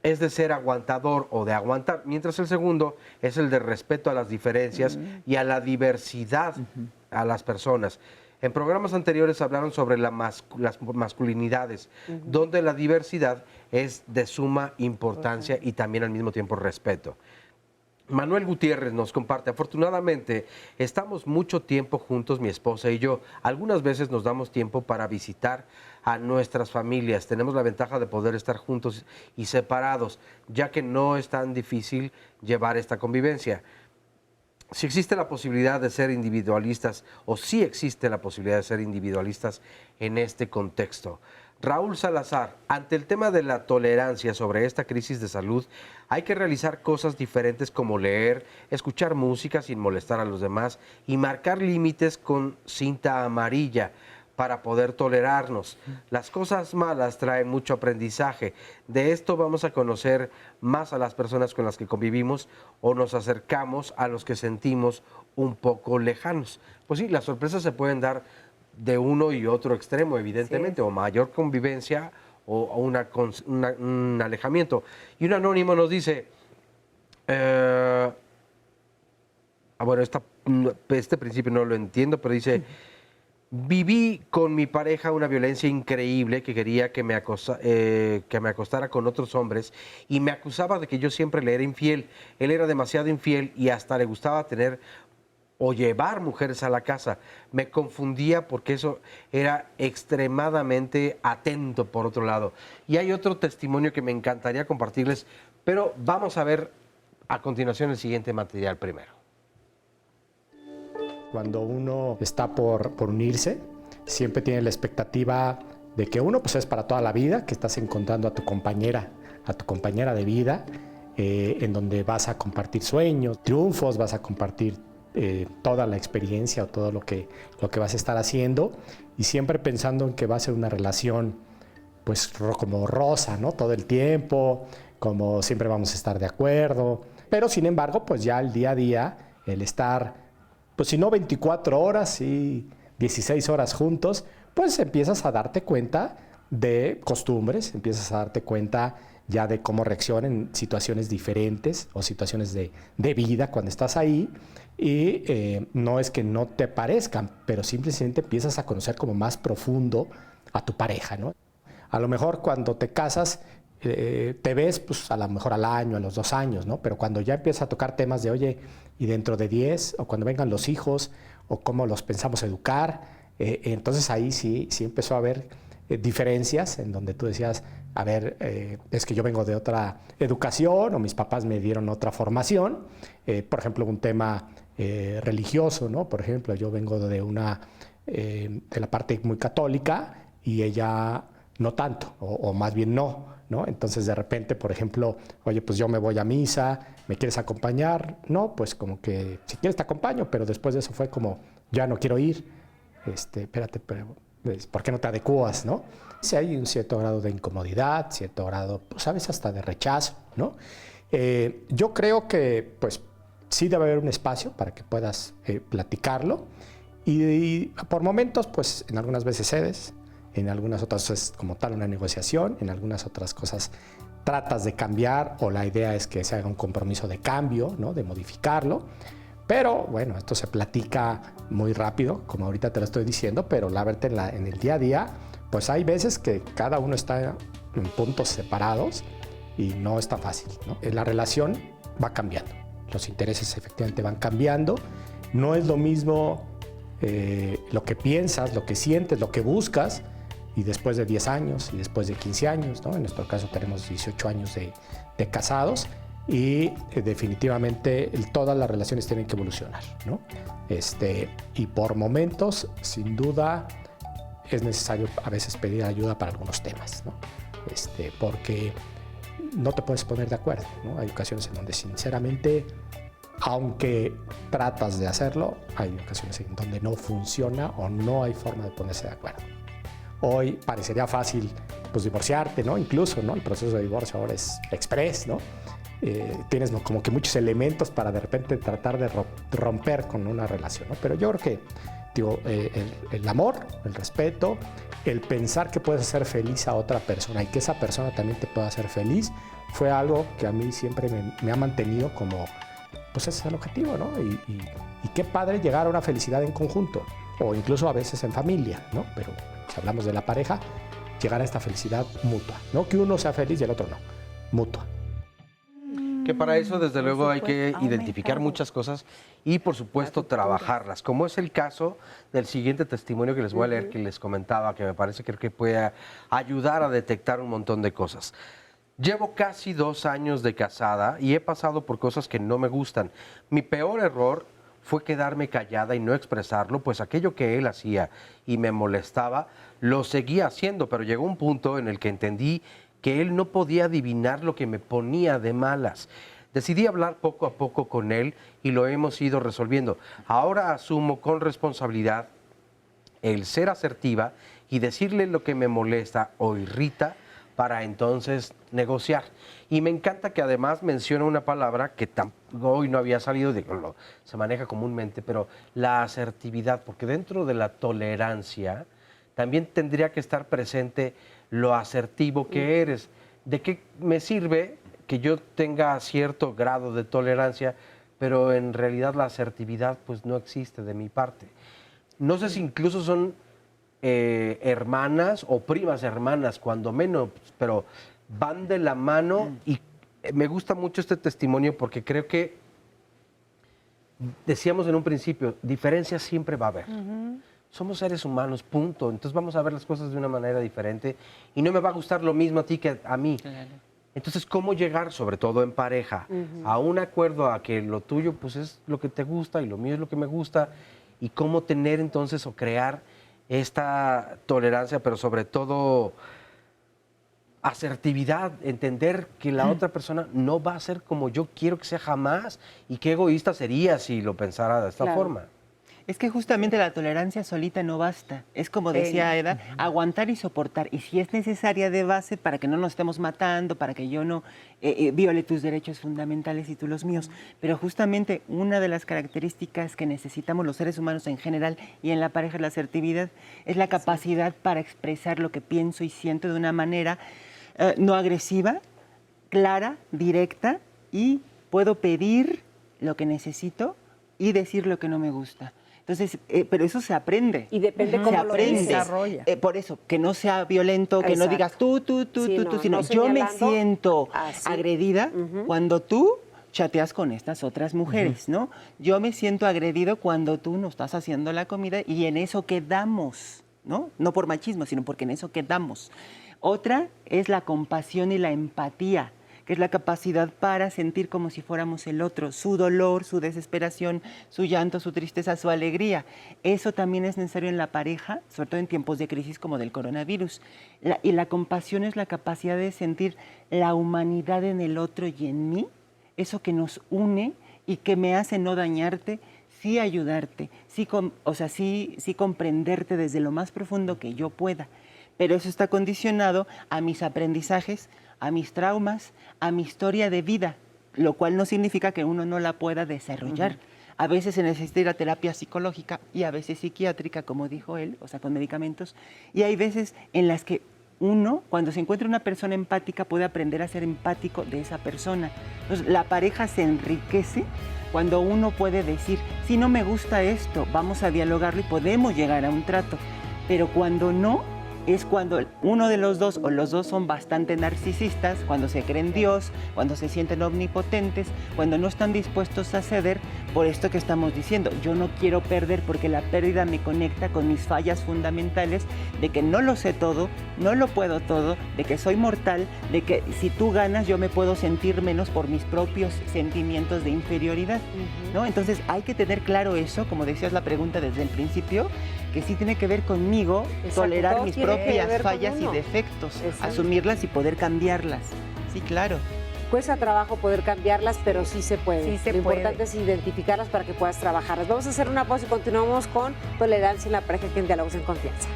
es de ser aguantador o de aguantar, mientras el segundo es el de respeto a las diferencias y a la diversidad a las personas. En programas anteriores hablaron sobre las masculinidades, donde la diversidad es de suma importancia y también al mismo tiempo respeto. Manuel Gutiérrez nos comparte: afortunadamente estamos mucho tiempo juntos, mi esposa y yo. Algunas veces nos damos tiempo para visitar a nuestras familias. Tenemos la ventaja de poder estar juntos y separados, ya que no es tan difícil llevar esta convivencia. Si existe la posibilidad de ser individualistas, o sí existe la posibilidad de ser individualistas en este contexto. Raúl Salazar: ante el tema de la tolerancia sobre esta crisis de salud, hay que realizar cosas diferentes como leer, escuchar música sin molestar a los demás y marcar límites con cinta amarilla para poder tolerarnos. Las cosas malas traen mucho aprendizaje. De esto vamos a conocer más a las personas con las que convivimos o nos acercamos a los que sentimos un poco lejanos. Pues sí, las sorpresas se pueden dar de uno y otro extremo, evidentemente, o mayor convivencia o un alejamiento. Y un anónimo nos dice, bueno, este principio no lo entiendo, pero dice: viví con mi pareja una violencia increíble, que quería que me acostara con otros hombres y me acusaba de que yo siempre le era infiel. Él era demasiado infiel y hasta le gustaba tener o llevar mujeres a la casa. Me confundía porque eso era extremadamente atento, por otro lado. Y hay otro testimonio que me encantaría compartirles, pero vamos a ver a continuación el siguiente material primero. Cuando uno está por unirse, siempre tiene la expectativa de que uno pues es para toda la vida, que estás encontrando a tu compañera de vida, en donde vas a compartir sueños, triunfos, vas a compartir toda la experiencia o todo lo que vas a estar haciendo, y siempre pensando en que va a ser una relación pues como rosa, ¿no? Todo el tiempo, como siempre vamos a estar de acuerdo, pero sin embargo pues ya el día a día, el estar pues si no 24 horas y 16 horas juntos, pues empiezas a darte cuenta de costumbres, empiezas a darte cuenta ya de cómo reaccionan en situaciones diferentes o situaciones de vida cuando estás ahí, y no es que no te parezcan, pero simplemente empiezas a conocer como más profundo a tu pareja, ¿no? A lo mejor cuando te casas te ves pues a lo mejor al año, a los 2 años, ¿no? Pero cuando ya empiezas a tocar temas de, oye, y dentro de 10, o cuando vengan los hijos, o cómo los pensamos educar, entonces ahí sí empezó a haber diferencias en donde tú decías, a ver, es que yo vengo de otra educación o mis papás me dieron otra formación. Por ejemplo, un tema religioso, ¿no? Por ejemplo, yo vengo de la parte muy católica y ella no tanto, o más bien ¿no? Entonces de repente, por ejemplo, oye, pues yo me voy a misa, ¿me quieres acompañar? No, pues como que si quieres te acompaño, pero después de eso fue como, ya no quiero ir, espérate, pero ¿por qué no te adecuas, no? Si hay un cierto grado de incomodidad, cierto grado, pues a veces hasta de rechazo, ¿no? Yo creo que, pues, sí debe haber un espacio para que puedas platicarlo, y por momentos, pues, en algunas veces cedes, en algunas otras es como tal una negociación, en algunas otras cosas tratas de cambiar, o la idea es que se haga un compromiso de cambio, ¿no? De modificarlo. Pero bueno, esto se platica muy rápido, como ahorita te lo estoy diciendo, pero la verdad en el día a día, pues hay veces que cada uno está en puntos separados y no está fácil, ¿no? La relación va cambiando, los intereses efectivamente van cambiando, no es lo mismo lo que piensas, lo que sientes, lo que buscas, y después de 10 años y después de 15 años, ¿no? En nuestro caso tenemos 18 años de casados, y definitivamente todas las relaciones tienen que evolucionar, ¿no? Y por momentos, sin duda, es necesario a veces pedir ayuda para algunos temas, ¿no? Porque no te puedes poner de acuerdo, ¿no? Hay ocasiones en donde sinceramente, aunque tratas de hacerlo, hay ocasiones en donde no funciona o no hay forma de ponerse de acuerdo. Hoy parecería fácil pues divorciarte, ¿no? Incluso, ¿no? El proceso de divorcio ahora es express, ¿no? Tienes como que muchos elementos para de repente tratar de romper con una relación, ¿no? Pero yo creo que digo, el amor, el respeto, el pensar que puedes hacer feliz a otra persona y que esa persona también te pueda hacer feliz, fue algo que a mí siempre me ha mantenido como, pues ese es el objetivo, ¿no? Y qué padre llegar a una felicidad en conjunto, o incluso a veces en familia, ¿no? Pero si hablamos de la pareja, llegar a esta felicidad mutua, no que uno sea feliz y el otro no, mutua. Que para eso, desde luego, hay que identificar muchas cosas y, por supuesto, trabajarlas, como es el caso del siguiente testimonio que les voy a leer, que les comentaba, que me parece que puede ayudar a detectar un montón de cosas. Llevo casi 2 años de casada y he pasado por cosas que no me gustan. Mi peor error fue quedarme callada y no expresarlo, pues aquello que él hacía y me molestaba, lo seguía haciendo, pero llegó un punto en el que entendí que él no podía adivinar lo que me ponía de malas. Decidí hablar poco a poco con él y lo hemos ido resolviendo. Ahora asumo con responsabilidad el ser asertiva y decirle lo que me molesta o irrita para entonces negociar. Y me encanta que además menciona una palabra que hoy no había salido, se maneja comúnmente, pero la asertividad, porque dentro de la tolerancia también tendría que estar presente lo asertivo que eres. ¿De qué me sirve que yo tenga cierto grado de tolerancia, pero en realidad la asertividad pues no existe de mi parte? No sé si incluso son hermanas o primas hermanas, cuando menos, pero van de la mano. Y me gusta mucho este testimonio porque creo que, decíamos en un principio, diferencias siempre va a haber. Somos seres humanos, punto. Entonces vamos a ver las cosas de una manera diferente y no me va a gustar lo mismo a ti que a mí. Claro. Entonces, ¿cómo llegar, sobre todo en pareja, a un acuerdo a que lo tuyo pues es lo que te gusta y lo mío es lo que me gusta? Y cómo tener entonces o crear esta tolerancia, pero sobre todo asertividad, entender que la otra persona no va a ser como yo quiero que sea jamás, y qué egoísta sería si lo pensara de esta forma. Es que justamente la tolerancia solita no basta. Es como decía Eda, aguantar y soportar. Y si es necesaria de base para que no nos estemos matando, para que yo no viole tus derechos fundamentales y tú los míos. Pero justamente una de las características que necesitamos los seres humanos en general y en la pareja, la asertividad, es la capacidad para expresar lo que pienso y siento de una manera no agresiva, clara, directa, y puedo pedir lo que necesito y decir lo que no me gusta. Entonces, pero eso se aprende. Y depende cómo lo desarrolla. Por eso, que no sea violento, que no digas tú, sino yo me siento agredida cuando tú chateas con estas otras mujeres, ¿no? Yo me siento agredido cuando tú no estás haciendo la comida, y en eso quedamos, ¿no? No por machismo, sino porque en eso quedamos. Otra es la compasión y la empatía, que es la capacidad para sentir como si fuéramos el otro, su dolor, su desesperación, su llanto, su tristeza, su alegría. Eso también es necesario en la pareja, sobre todo en tiempos de crisis como del coronavirus. Y la compasión es la capacidad de sentir la humanidad en el otro y en mí, eso que nos une y que me hace no dañarte, sí ayudarte, sí comprenderte desde lo más profundo que yo pueda. Pero eso está condicionado a mis aprendizajes, a mis traumas, a mi historia de vida, lo cual no significa que uno no la pueda desarrollar. A veces se necesita ir a terapia psicológica y a veces psiquiátrica, como dijo él, o sea, con medicamentos. Y hay veces en las que uno, cuando se encuentra una persona empática, puede aprender a ser empático de esa persona. Entonces, la pareja se enriquece cuando uno puede decir, si no me gusta esto, vamos a dialogarlo y podemos llegar a un trato. Pero cuando no, es cuando uno de los dos o los dos son bastante narcisistas, cuando se creen Dios, cuando se sienten omnipotentes, cuando no están dispuestos a ceder por esto que estamos diciendo. Yo no quiero perder porque la pérdida me conecta con mis fallas fundamentales de que no lo sé todo, no lo puedo todo, de que soy mortal, de que si tú ganas yo me puedo sentir menos por mis propios sentimientos de inferioridad, ¿no? Entonces hay que tener claro eso, como decías la pregunta desde el principio, que sí tiene que ver conmigo, tolerar mis propias fallas y defectos, asumirlas y poder cambiarlas. Sí, claro. Cuesta trabajo poder cambiarlas, pero sí se puede. Lo importante es identificarlas para que puedas trabajarlas. Vamos a hacer una pausa y continuamos con tolerancia en la pareja aquí en Diálogos en Confianza.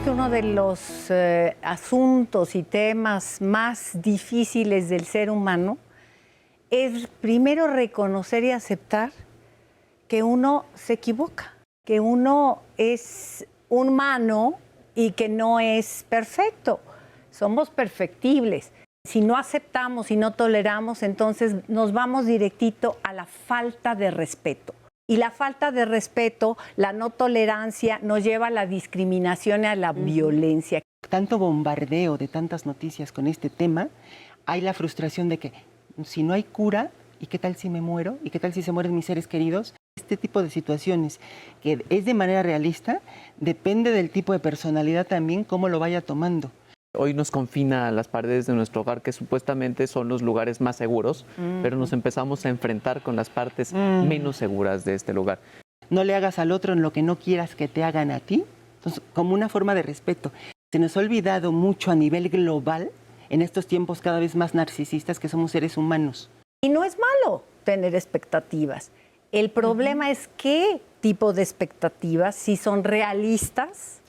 Uno de los asuntos y temas más difíciles del ser humano es primero reconocer y aceptar que uno se equivoca, que uno es humano y que no es perfecto. Somos perfectibles. Si no aceptamos y no toleramos, entonces nos vamos directito a la falta de respeto. Y la falta de respeto, la no tolerancia, nos lleva a la discriminación y a la violencia. Tanto bombardeo de tantas noticias con este tema, hay la frustración de que si no hay cura, ¿y qué tal si me muero? ¿Y qué tal si se mueren mis seres queridos? Este tipo de situaciones, que es de manera realista, depende del tipo de personalidad también, cómo lo vaya tomando. Hoy nos confina a las paredes de nuestro hogar, que supuestamente son los lugares más seguros, pero nos empezamos a enfrentar con las partes menos seguras de este lugar. No le hagas al otro en lo que no quieras que te hagan a ti. Entonces, como una forma de respeto. Se nos ha olvidado mucho a nivel global, en estos tiempos cada vez más narcisistas, que somos seres humanos. Y no es malo tener expectativas. El problema es qué tipo de expectativas, si son realistas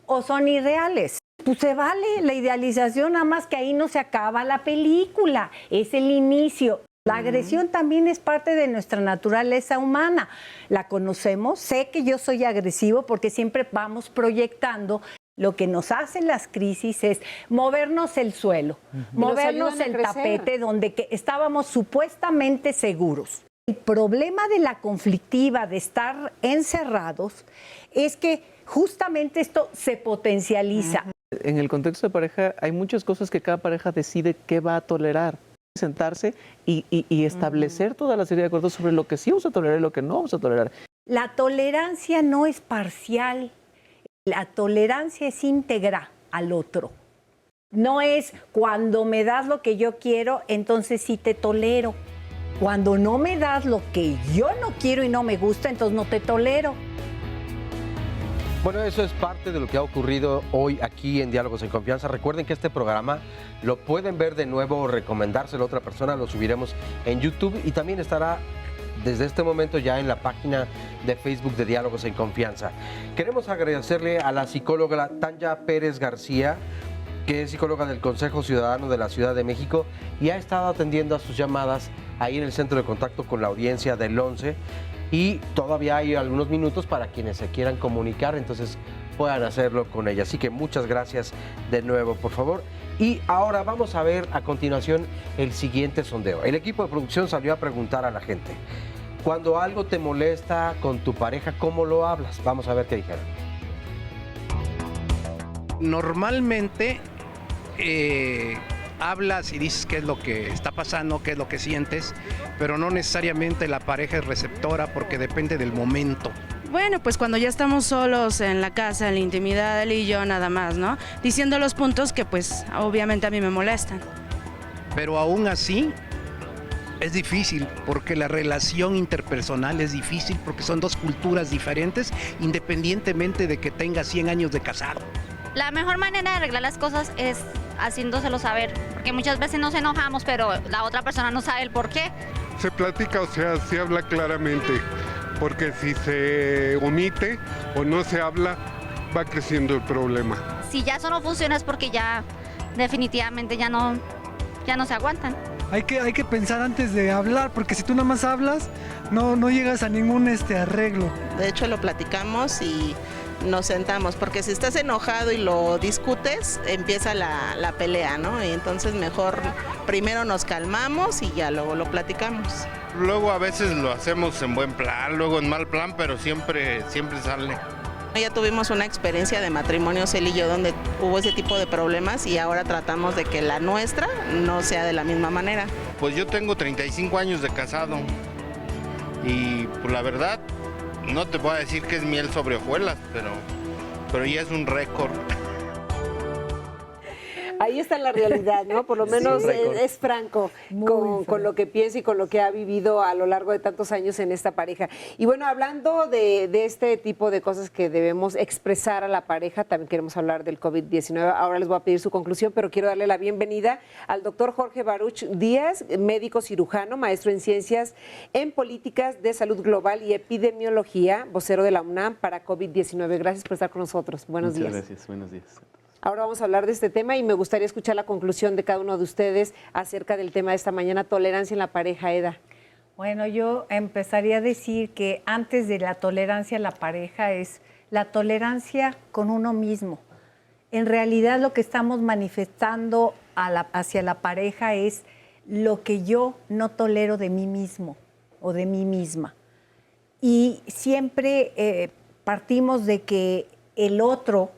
o son irreales. Pues se vale la idealización, nada más que ahí no se acaba la película, es el inicio. La agresión también es parte de nuestra naturaleza humana. La conocemos, sé que yo soy agresivo porque siempre vamos proyectando. Lo que nos hacen las crisis es movernos el suelo, movernos el tapete donde estábamos supuestamente seguros. El problema de la conflictiva, de estar encerrados, es que justamente esto se potencializa. En el contexto de pareja hay muchas cosas que cada pareja decide qué va a tolerar. Sentarse y establecer toda la serie de acuerdos sobre lo que sí vamos a tolerar y lo que no vamos a tolerar. La tolerancia no es parcial. La tolerancia es íntegra al otro. No es cuando me das lo que yo quiero, entonces sí te tolero. Cuando no me das lo que yo no quiero y no me gusta, entonces no te tolero. Bueno, eso es parte de lo que ha ocurrido hoy aquí en Diálogos en Confianza. Recuerden que este programa lo pueden ver de nuevo o recomendárselo a otra persona. Lo subiremos en YouTube y también estará desde este momento ya en la página de Facebook de Diálogos en Confianza. Queremos agradecerle a la psicóloga Tanya Pérez García, que es psicóloga del Consejo Ciudadano de la Ciudad de México y ha estado atendiendo a sus llamadas ahí en el centro de contacto con la audiencia del 11. Y todavía hay algunos minutos para quienes se quieran comunicar, entonces puedan hacerlo con ella. Así que muchas gracias de nuevo, por favor. Y ahora vamos a ver a continuación el siguiente sondeo. El equipo de producción salió a preguntar a la gente: cuando algo te molesta con tu pareja, ¿cómo lo hablas? Vamos a ver qué dijeron. Normalmente hablas y dices qué es lo que está pasando, qué es lo que sientes, pero no necesariamente la pareja es receptora porque depende del momento. Bueno, pues cuando ya estamos solos en la casa, en la intimidad, él y yo nada más, ¿no? Diciendo los puntos que pues obviamente a mí me molestan. Pero aún así es difícil porque la relación interpersonal es difícil porque son dos culturas diferentes independientemente de que tenga 100 años de casado. La mejor manera de arreglar las cosas es haciéndoselo saber, porque muchas veces nos enojamos, pero la otra persona no sabe el por qué. Se platica, o sea, se habla claramente, porque si se omite o no se habla, va creciendo el problema. Si ya eso no funciona es porque ya definitivamente ya no se aguantan. Hay que pensar antes de hablar, porque si tú nada más hablas, no llegas a ningún arreglo. De hecho, lo platicamos y nos sentamos, porque si estás enojado y lo discutes, empieza la pelea, ¿no? Y entonces mejor primero nos calmamos y ya luego lo platicamos. Luego a veces lo hacemos en buen plan, luego en mal plan, pero siempre sale. Ya tuvimos una experiencia de matrimonios, él y yo, donde hubo ese tipo de problemas y ahora tratamos de que la nuestra no sea de la misma manera. Pues yo tengo 35 años de casado y pues la verdad no te voy a decir que es miel sobre hojuelas, pero ya es un récord. Ahí está la realidad, ¿no? Por lo menos Sí, es franco con lo que piensa y con lo que ha vivido a lo largo de tantos años en esta pareja. Y bueno, hablando de este tipo de cosas que debemos expresar a la pareja, también queremos hablar del COVID-19. Ahora les voy a pedir su conclusión, pero quiero darle la bienvenida al doctor Jorge Baruch Díaz, médico cirujano, maestro en ciencias en políticas de salud global y epidemiología, vocero de la UNAM para COVID-19. Gracias por estar con nosotros. Buenos días. Muchas gracias, buenos días. Ahora vamos a hablar de este tema y me gustaría escuchar la conclusión de cada uno de ustedes acerca del tema de esta mañana, tolerancia en la pareja, Eda. Bueno, yo empezaría a decir que antes de la tolerancia en la pareja es la tolerancia con uno mismo. En realidad lo que estamos manifestando hacia la pareja es lo que yo no tolero de mí mismo o de mí misma. Y siempre partimos de que el otro,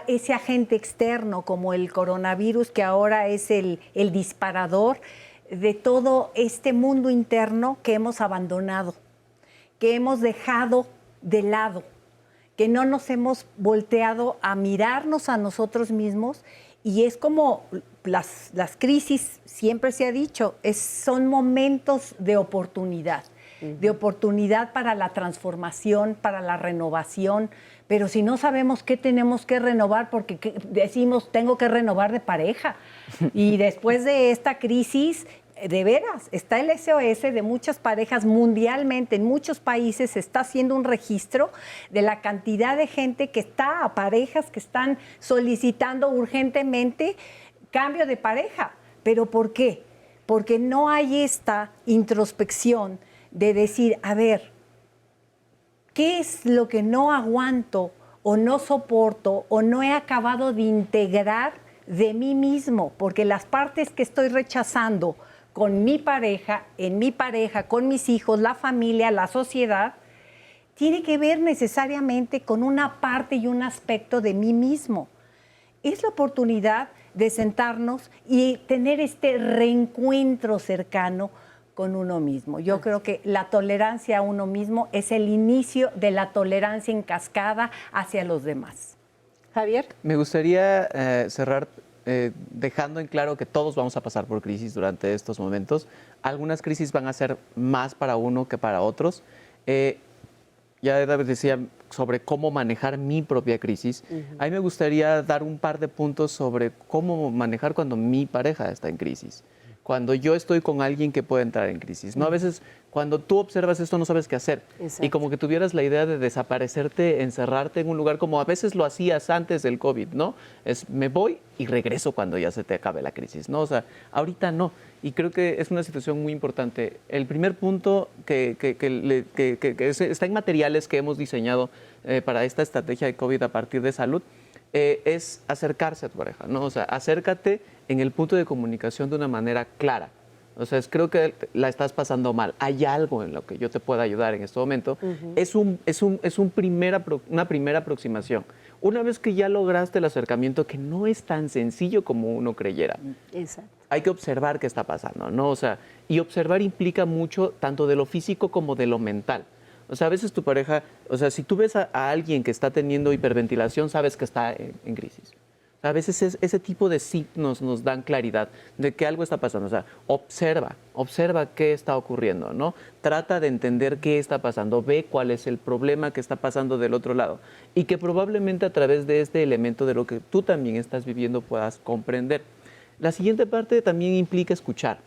ese agente externo como el coronavirus, que ahora es el disparador de todo este mundo interno que hemos abandonado, que hemos dejado de lado, que no nos hemos volteado a mirarnos a nosotros mismos. Y es como las crisis, siempre se ha dicho, son momentos de oportunidad para la transformación, para la renovación. Pero si no sabemos qué tenemos que renovar, porque decimos, tengo que renovar de pareja. Y después de esta crisis, de veras, está el SOS de muchas parejas mundialmente, en muchos países se está haciendo un registro de la cantidad de gente que está, parejas que están solicitando urgentemente cambio de pareja. ¿Pero por qué? Porque no hay esta introspección de decir, a ver, ¿qué es lo que no aguanto o no soporto o no he acabado de integrar de mí mismo? Porque las partes que estoy rechazando con mi pareja, en mi pareja, con mis hijos, la familia, la sociedad, tiene que ver necesariamente con una parte y un aspecto de mí mismo. Es la oportunidad de sentarnos y tener este reencuentro cercano con uno mismo. Yo creo que la tolerancia a uno mismo es el inicio de la tolerancia en cascada hacia los demás. Javier. Me gustaría cerrar dejando en claro que todos vamos a pasar por crisis durante estos momentos. Algunas crisis van a ser más para uno que para otros. Ya David decía sobre cómo manejar mi propia crisis. A mí me gustaría dar un par de puntos sobre cómo manejar cuando mi pareja está en crisis. Cuando yo estoy con alguien que puede entrar en crisis, ¿no? A veces cuando tú observas esto no sabes qué hacer. Exacto. Y como que tuvieras la idea de desaparecerte, encerrarte en un lugar como a veces lo hacías antes del COVID, ¿no? Es me voy y regreso cuando ya se te acabe la crisis, ¿no? O sea, ahorita no. Y creo que es una situación muy importante. El primer punto que está en materiales que hemos diseñado para esta estrategia de COVID a partir de salud, es acercarse a tu pareja, ¿no? O sea, acércate en el punto de comunicación de una manera clara. O sea, creo que la estás pasando mal. Hay algo en lo que yo te pueda ayudar en este momento. Es una primera aproximación. Una vez que ya lograste el acercamiento, que no es tan sencillo como uno creyera. Exacto. Hay que observar qué está pasando, ¿no? O sea, y observar implica mucho tanto de lo físico como de lo mental. O sea, a veces tu pareja, o sea, si tú ves a alguien que está teniendo hiperventilación, sabes que está en crisis. O sea, a veces ese tipo de signos nos dan claridad de que algo está pasando. O sea, observa qué está ocurriendo, ¿no? Trata de entender qué está pasando, ve cuál es el problema que está pasando del otro lado y que probablemente a través de este elemento de lo que tú también estás viviendo puedas comprender. La siguiente parte también implica escuchar.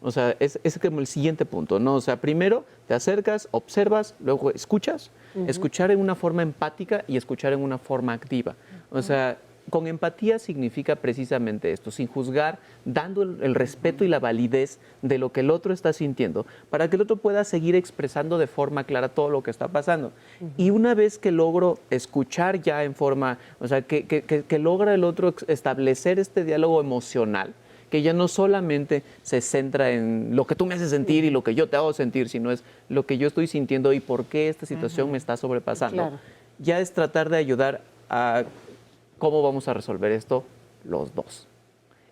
O sea, es como el siguiente punto, ¿no? O sea, primero te acercas, observas, luego escuchas. Escuchar en una forma empática y escuchar en una forma activa. O sea, con empatía significa precisamente esto, sin juzgar, dando el respeto y la validez de lo que el otro está sintiendo, para que el otro pueda seguir expresando de forma clara todo lo que está pasando. Y una vez que logro escuchar ya en forma, o sea, que logra el otro establecer este diálogo emocional, que ya no solamente se centra en lo que tú me haces sentir y lo que yo te hago sentir, sino es lo que yo estoy sintiendo y por qué esta situación me está sobrepasando. Claro. Ya es tratar de ayudar a cómo vamos a resolver esto los dos.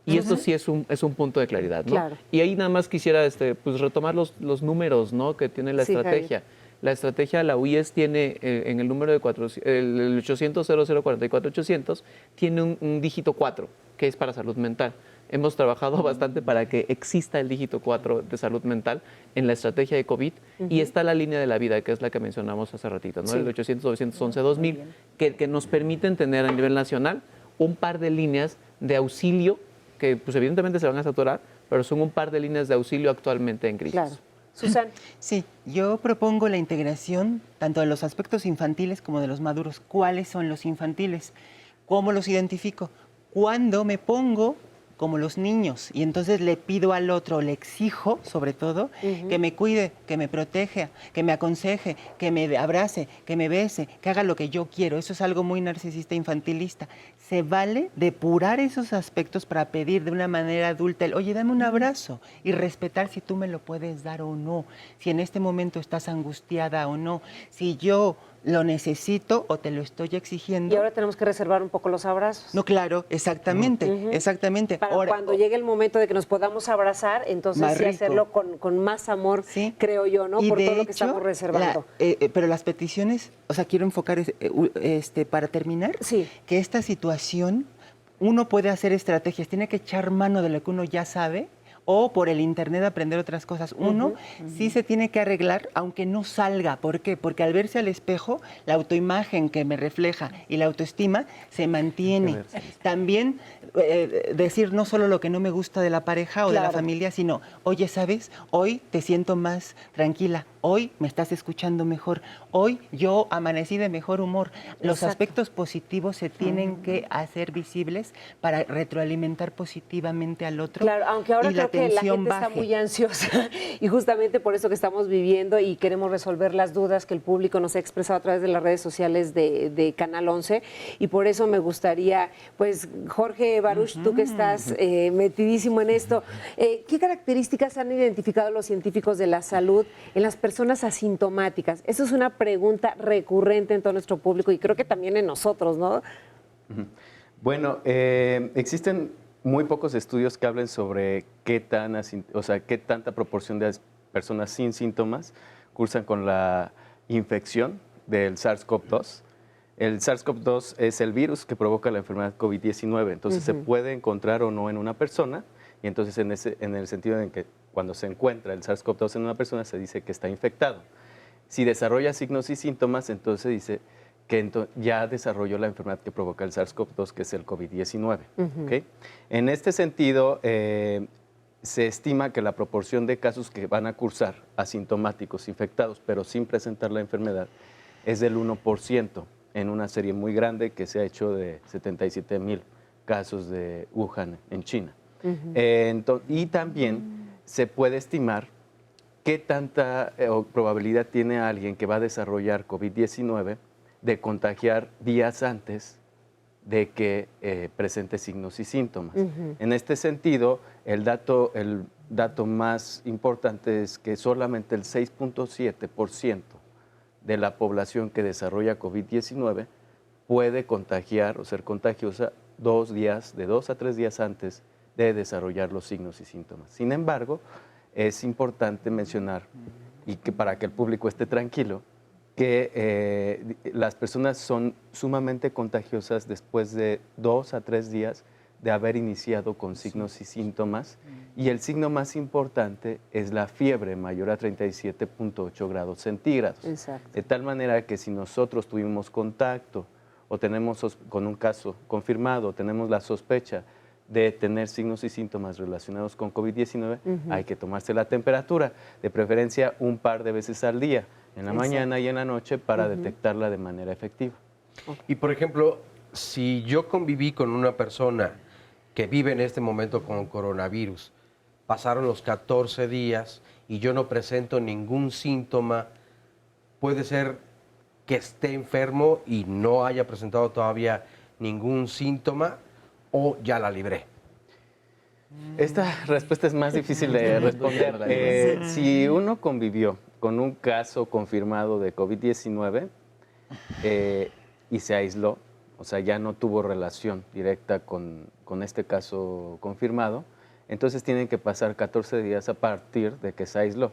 Y esto sí es un punto de claridad, ¿no? Claro. Y ahí nada más quisiera pues retomar los números, ¿no?, que tiene la estrategia. Javier. La estrategia, la UIES tiene en el número de el 800-0044-800, tiene un dígito 4, que es para salud mental. Hemos trabajado bastante para que exista el dígito 4 de salud mental en la estrategia de COVID y está la línea de la vida, que es la que mencionamos hace ratito, ¿no? Sí. El 800-911-2000, que nos permiten tener a nivel nacional un par de líneas de auxilio, que pues evidentemente se van a saturar, pero son un par de líneas de auxilio actualmente en crisis. Claro. Susana. Sí, yo propongo la integración tanto de los aspectos infantiles como de los maduros. ¿Cuáles son los infantiles? ¿Cómo los identifico? ¿Cuándo me pongo como los niños? Y entonces le pido al otro, le exijo, sobre todo, que me cuide, que me proteja, que me aconseje, que me abrace, que me bese, que haga lo que yo quiero. Eso es algo muy narcisista, infantilista. Se vale depurar esos aspectos para pedir de una manera adulta el, oye, dame un abrazo, y respetar si tú me lo puedes dar o no, si en este momento estás angustiada o no, si yo lo necesito o te lo estoy exigiendo. Y ahora tenemos que reservar un poco los abrazos. No, claro, exactamente, exactamente. Para ahora, cuando llegue el momento de que nos podamos abrazar, entonces sí hacerlo con más amor, ¿sí?, creo yo, ¿no? Y por todo hecho, lo que estamos reservando. Pero las peticiones, o sea, quiero enfocar, para terminar, que esta situación, uno puede hacer estrategias, tiene que echar mano de lo que uno ya sabe, o por el internet aprender otras cosas. Uno sí se tiene que arreglar, aunque no salga. ¿Por qué? Porque al verse al espejo, la autoimagen que me refleja y la autoestima se mantiene. También decir no solo lo que no me gusta de la pareja o de la familia, sino, oye, ¿sabes? Hoy te siento más tranquila. Hoy me estás escuchando mejor. Hoy yo amanecí de mejor humor. Los aspectos positivos se tienen que hacer visibles para retroalimentar positivamente al otro. Claro, aunque ahora creo que la gente está muy ansiosa y justamente por eso que estamos viviendo y queremos resolver las dudas que el público nos ha expresado a través de las redes sociales de Canal 11, y por eso me gustaría, pues, Jorge Baruch, tú que estás metidísimo en esto, ¿qué características han identificado los científicos de la salud en las personas asintomáticas? Esa es una pregunta recurrente en todo nuestro público y creo que también en nosotros, ¿no? Bueno, existen muy pocos estudios que hablen sobre qué tanta proporción de personas sin síntomas cursan con la infección del SARS-CoV-2. El SARS-CoV-2 es el virus que provoca la enfermedad COVID-19, entonces se puede encontrar o no en una persona, y entonces en el sentido en que cuando se encuentra el SARS-CoV-2 en una persona se dice que está infectado. Si desarrolla signos y síntomas, entonces dice que ya desarrolló la enfermedad que provoca el SARS-CoV-2, que es el COVID-19. ¿Okay? En este sentido, se estima que la proporción de casos que van a cursar asintomáticos, infectados, pero sin presentar la enfermedad, es del 1%, en una serie muy grande que se ha hecho de 77,000 casos de Wuhan en China. Y también se puede estimar qué tanta probabilidad tiene alguien que va a desarrollar COVID-19 de contagiar días antes de que presente signos y síntomas. En este sentido, el dato más importante es que solamente el 6.7% de la población que desarrolla COVID-19 puede contagiar o ser contagiosa de 2 a 3 días antes de desarrollar los signos y síntomas. Sin embargo, es importante mencionar, y que para que el público esté tranquilo, que las personas son sumamente contagiosas después de 2 a 3 días de haber iniciado con signos y síntomas, y el signo más importante es la fiebre mayor a 37.8 grados centígrados. Exacto. De tal manera que si nosotros tuvimos contacto o tenemos con un caso confirmado, tenemos la sospecha de tener signos y síntomas relacionados con COVID-19, hay que tomarse la temperatura, de preferencia un par de veces al día, en la mañana y en la noche, para detectarla de manera efectiva. Y por ejemplo, si yo conviví con una persona que vive en este momento con coronavirus, pasaron los 14 días y yo no presento ningún síntoma, puede ser que esté enfermo y no haya presentado todavía ningún síntoma, o ya la libré. Esta respuesta es más difícil de responder. Si uno convivió con un caso confirmado de COVID-19 y se aisló, o sea, ya no tuvo relación directa con este caso confirmado, entonces tienen que pasar 14 días a partir de que se aisló.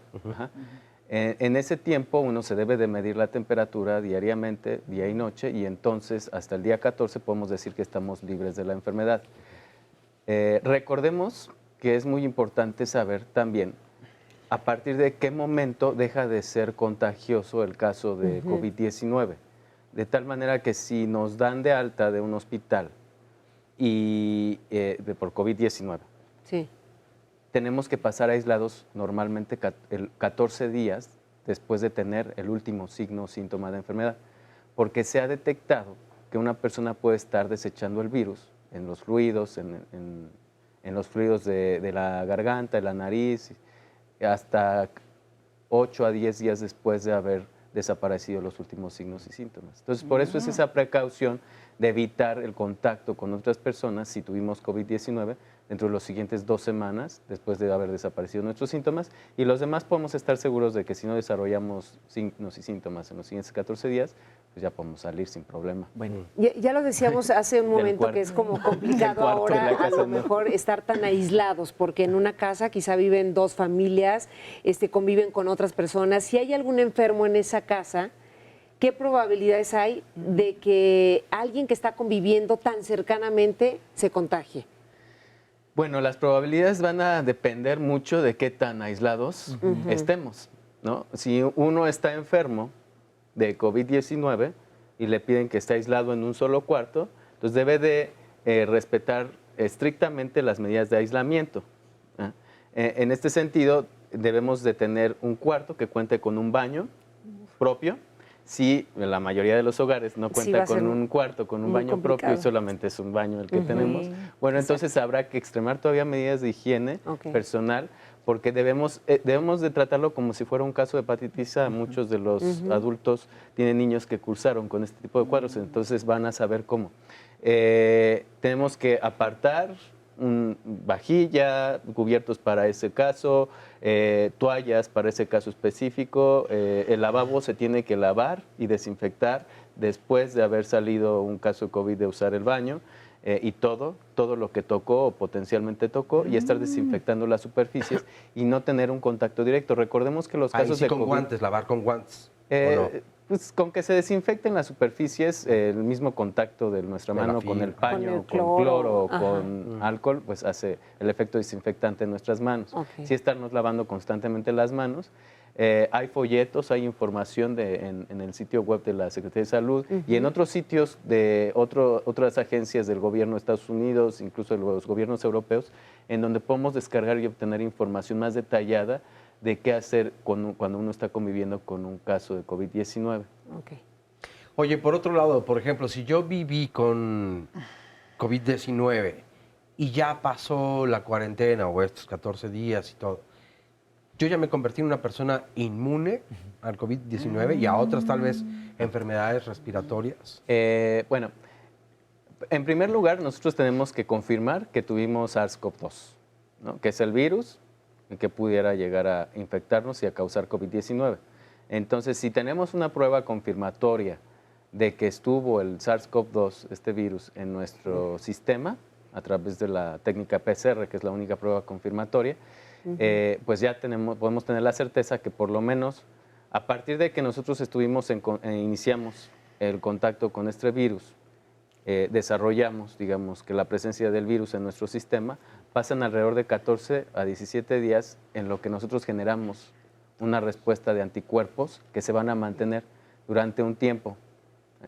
En ese tiempo uno se debe de medir la temperatura diariamente, día y noche, y entonces hasta el día 14 podemos decir que estamos libres de la enfermedad. Recordemos que es muy importante saber también a partir de qué momento deja de ser contagioso el caso de COVID-19. De tal manera que si nos dan de alta de un hospital por COVID-19, tenemos que pasar aislados normalmente 14 días después de tener el último signo o síntoma de enfermedad, porque se ha detectado que una persona puede estar desechando el virus en los fluidos, en los fluidos de la garganta, de la nariz, hasta 8 a 10 días después de haber desaparecido los últimos signos y síntomas. Entonces, por eso es esa precaución de evitar el contacto con otras personas si tuvimos COVID-19 dentro de las siguientes 2 semanas después de haber desaparecido nuestros síntomas, y los demás podemos estar seguros de que si no desarrollamos signos y síntomas en los siguientes 14 días, pues ya podemos salir sin problema. Bueno, ya lo decíamos hace un momento que es como complicado ahora a lo mejor estar tan aislados, porque en una casa quizá viven 2 familias, conviven con otras personas. Si hay algún enfermo en esa casa, ¿qué probabilidades hay de que alguien que está conviviendo tan cercanamente se contagie? Bueno, las probabilidades van a depender mucho de qué tan aislados estemos, ¿no? Si uno está enfermo de COVID-19 y le piden que esté aislado en un solo cuarto, entonces debe de respetar estrictamente las medidas de aislamiento. En este sentido, debemos de tener un cuarto que cuente con un baño propio. Si la mayoría de los hogares no cuenta con un cuarto, con un baño propio, y solamente es un baño el que tenemos, bueno, entonces habrá que extremar todavía medidas de higiene personal, porque debemos de tratarlo como si fuera un caso de hepatitis A. Muchos de los adultos tienen niños que cursaron con este tipo de cuadros, entonces van a saber cómo. Tenemos que apartar vajilla, cubiertos para ese caso, toallas para ese caso específico. El lavabo se tiene que lavar y desinfectar después de haber salido un caso de COVID, de usar el baño, y todo lo que tocó o potencialmente tocó, y estar desinfectando las superficies y no tener un contacto directo. Recordemos que los casos de con COVID, guantes, lavar con guantes. Pues con que se desinfecten las superficies, el mismo contacto de nuestra De la mano con el fibra. paño, Con el con cloro, Ajá. con alcohol, pues hace el efecto desinfectante en nuestras manos. Ok. Sí estarnos lavando constantemente las manos. Hay folletos, hay información en el sitio web de la Secretaría de Salud y en otros sitios de otras agencias del gobierno de Estados Unidos, incluso de los gobiernos europeos, en donde podemos descargar y obtener información más detallada de qué hacer cuando uno está conviviendo con un caso de COVID-19. Ok. Oye, por otro lado, por ejemplo, si yo viví con COVID-19 y ya pasó la cuarentena o estos 14 días y todo, yo ya me convertí en una persona inmune al COVID-19 y a otras tal vez enfermedades respiratorias. Bueno, en primer lugar, nosotros tenemos que confirmar que tuvimos SARS-CoV-2, ¿no? Que es el virus que pudiera llegar a infectarnos y a causar COVID-19. Entonces, si tenemos una prueba confirmatoria de que estuvo el SARS-CoV-2, este virus, en nuestro sistema, a través de la técnica PCR, que es la única prueba confirmatoria, pues ya podemos tener la certeza que por lo menos a partir de que nosotros iniciamos el contacto con este virus, desarrollamos, digamos, que la presencia del virus en nuestro sistema, pasan alrededor de 14 a 17 días en lo que nosotros generamos una respuesta de anticuerpos que se van a mantener durante un tiempo.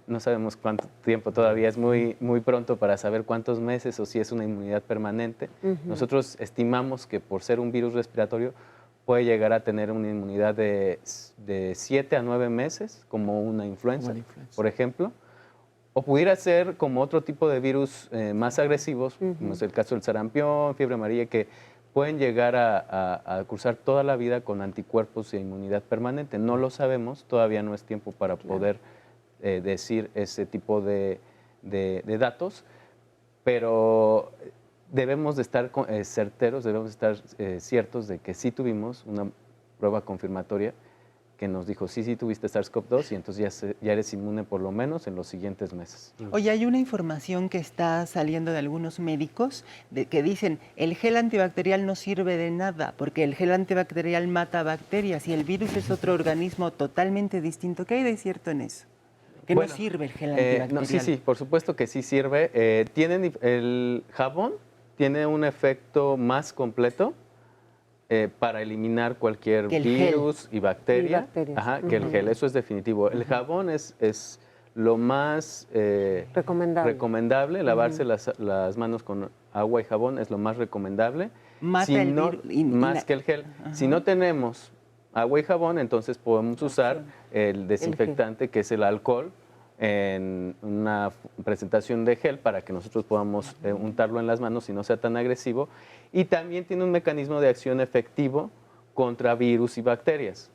No sabemos cuánto tiempo todavía, es muy pronto para saber cuántos meses o si es una inmunidad permanente. Nosotros estimamos que por ser un virus respiratorio puede llegar a tener una inmunidad de 7 a 9 meses, como una influenza, por ejemplo. O pudiera ser como otro tipo de virus más agresivos, como es el caso del sarampión, fiebre amarilla, que pueden llegar a cursar toda la vida con anticuerpos e inmunidad permanente. No lo sabemos, todavía no es tiempo para poder decir ese tipo de datos, pero debemos de estar certeros, debemos de estar ciertos de que sí tuvimos una prueba confirmatoria que nos dijo, sí tuviste SARS-CoV-2 y entonces ya eres inmune por lo menos en los siguientes meses. Oye, hay una información que está saliendo de algunos médicos que dicen el gel antibacterial no sirve de nada porque el gel antibacterial mata bacterias y el virus es otro organismo totalmente distinto. ¿Qué hay de cierto en eso? Que no sirve el gel antibacterial. Sí, por supuesto que sí sirve. El jabón tiene un efecto más completo para eliminar cualquier virus y bacteria, que el gel, eso es definitivo. El jabón es lo más recomendable. Lavarse las manos con agua y jabón es lo más recomendable. Más que el gel. Si no tenemos agua y jabón, entonces podemos usar el desinfectante, que es el alcohol, en una presentación de gel para que nosotros podamos untarlo en las manos y no sea tan agresivo. Y también tiene un mecanismo de acción efectivo contra virus y bacterias.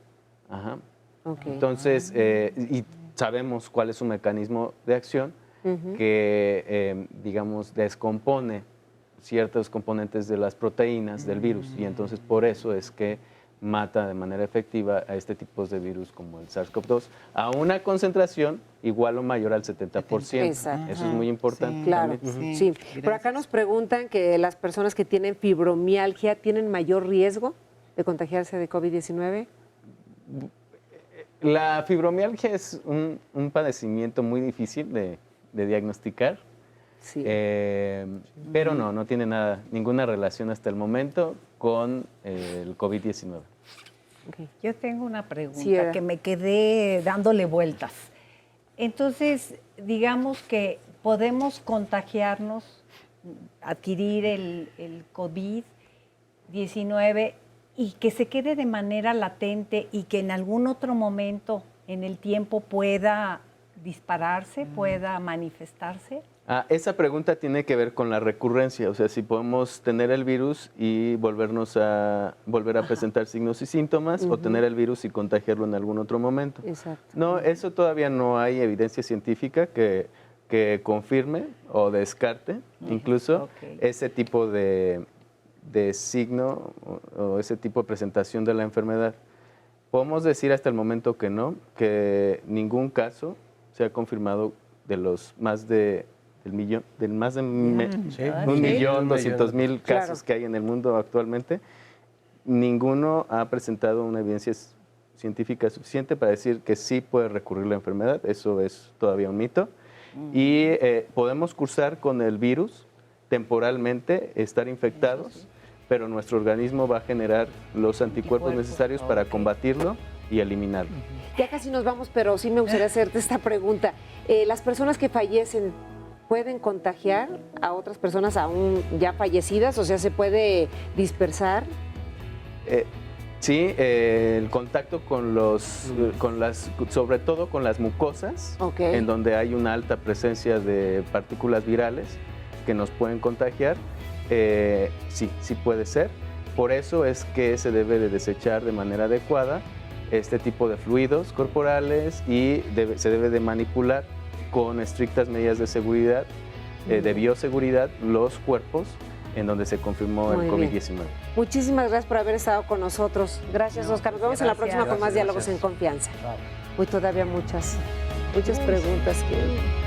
Entonces, y sabemos cuál es su mecanismo de acción, que, digamos, descompone ciertos componentes de las proteínas del virus. Y entonces por eso es que mata de manera efectiva a este tipo de virus como el SARS-CoV-2 a una concentración igual o mayor al 70%. Exacto. Eso es muy importante. Sí, claro. Sí. Por acá nos preguntan que las personas que tienen fibromialgia tienen mayor riesgo de contagiarse de COVID-19. La fibromialgia es un padecimiento muy difícil de diagnosticar. Sí. Pero no tiene ninguna relación hasta el momento con el COVID-19. Okay. Yo tengo una pregunta que me quedé dándole vueltas. Entonces, digamos que podemos contagiarnos, adquirir el COVID-19 y que se quede de manera latente y que en algún otro momento en el tiempo pueda dispararse, pueda manifestarse. Esa pregunta tiene que ver con la recurrencia, o sea, si podemos tener el virus y volver a presentar signos y síntomas o tener el virus y contagiarlo en algún otro momento. Exacto. No, eso todavía no hay evidencia científica que confirme o descarte incluso ese tipo de signo o ese tipo de presentación de la enfermedad. Podemos decir hasta el momento que no, que ningún caso se ha confirmado de los más de 1.200.000 casos que hay en el mundo actualmente. Ninguno ha presentado una evidencia científica suficiente para decir que sí puede recurrir la enfermedad, eso es todavía un mito. Y podemos cursar con el virus temporalmente, estar infectados, pero nuestro organismo va a generar los anticuerpos necesarios para combatirlo y eliminarlo. Ya casi nos vamos, pero sí me gustaría hacerte esta pregunta. ¿Las personas que fallecen pueden contagiar a otras personas aún ya fallecidas? O sea, ¿se puede dispersar? Sí, el contacto con sobre todo con las mucosas, en donde hay una alta presencia de partículas virales que nos pueden contagiar, sí puede ser. Por eso es que se debe de desechar de manera adecuada este tipo de fluidos corporales y se debe de manipular con estrictas medidas de seguridad, de bioseguridad, los cuerpos en donde se confirmó el COVID-19. Muchísimas gracias por haber estado con nosotros. Gracias, Oscar. Nos vemos en la próxima con más Diálogos en Confianza. Hoy todavía muchas preguntas que...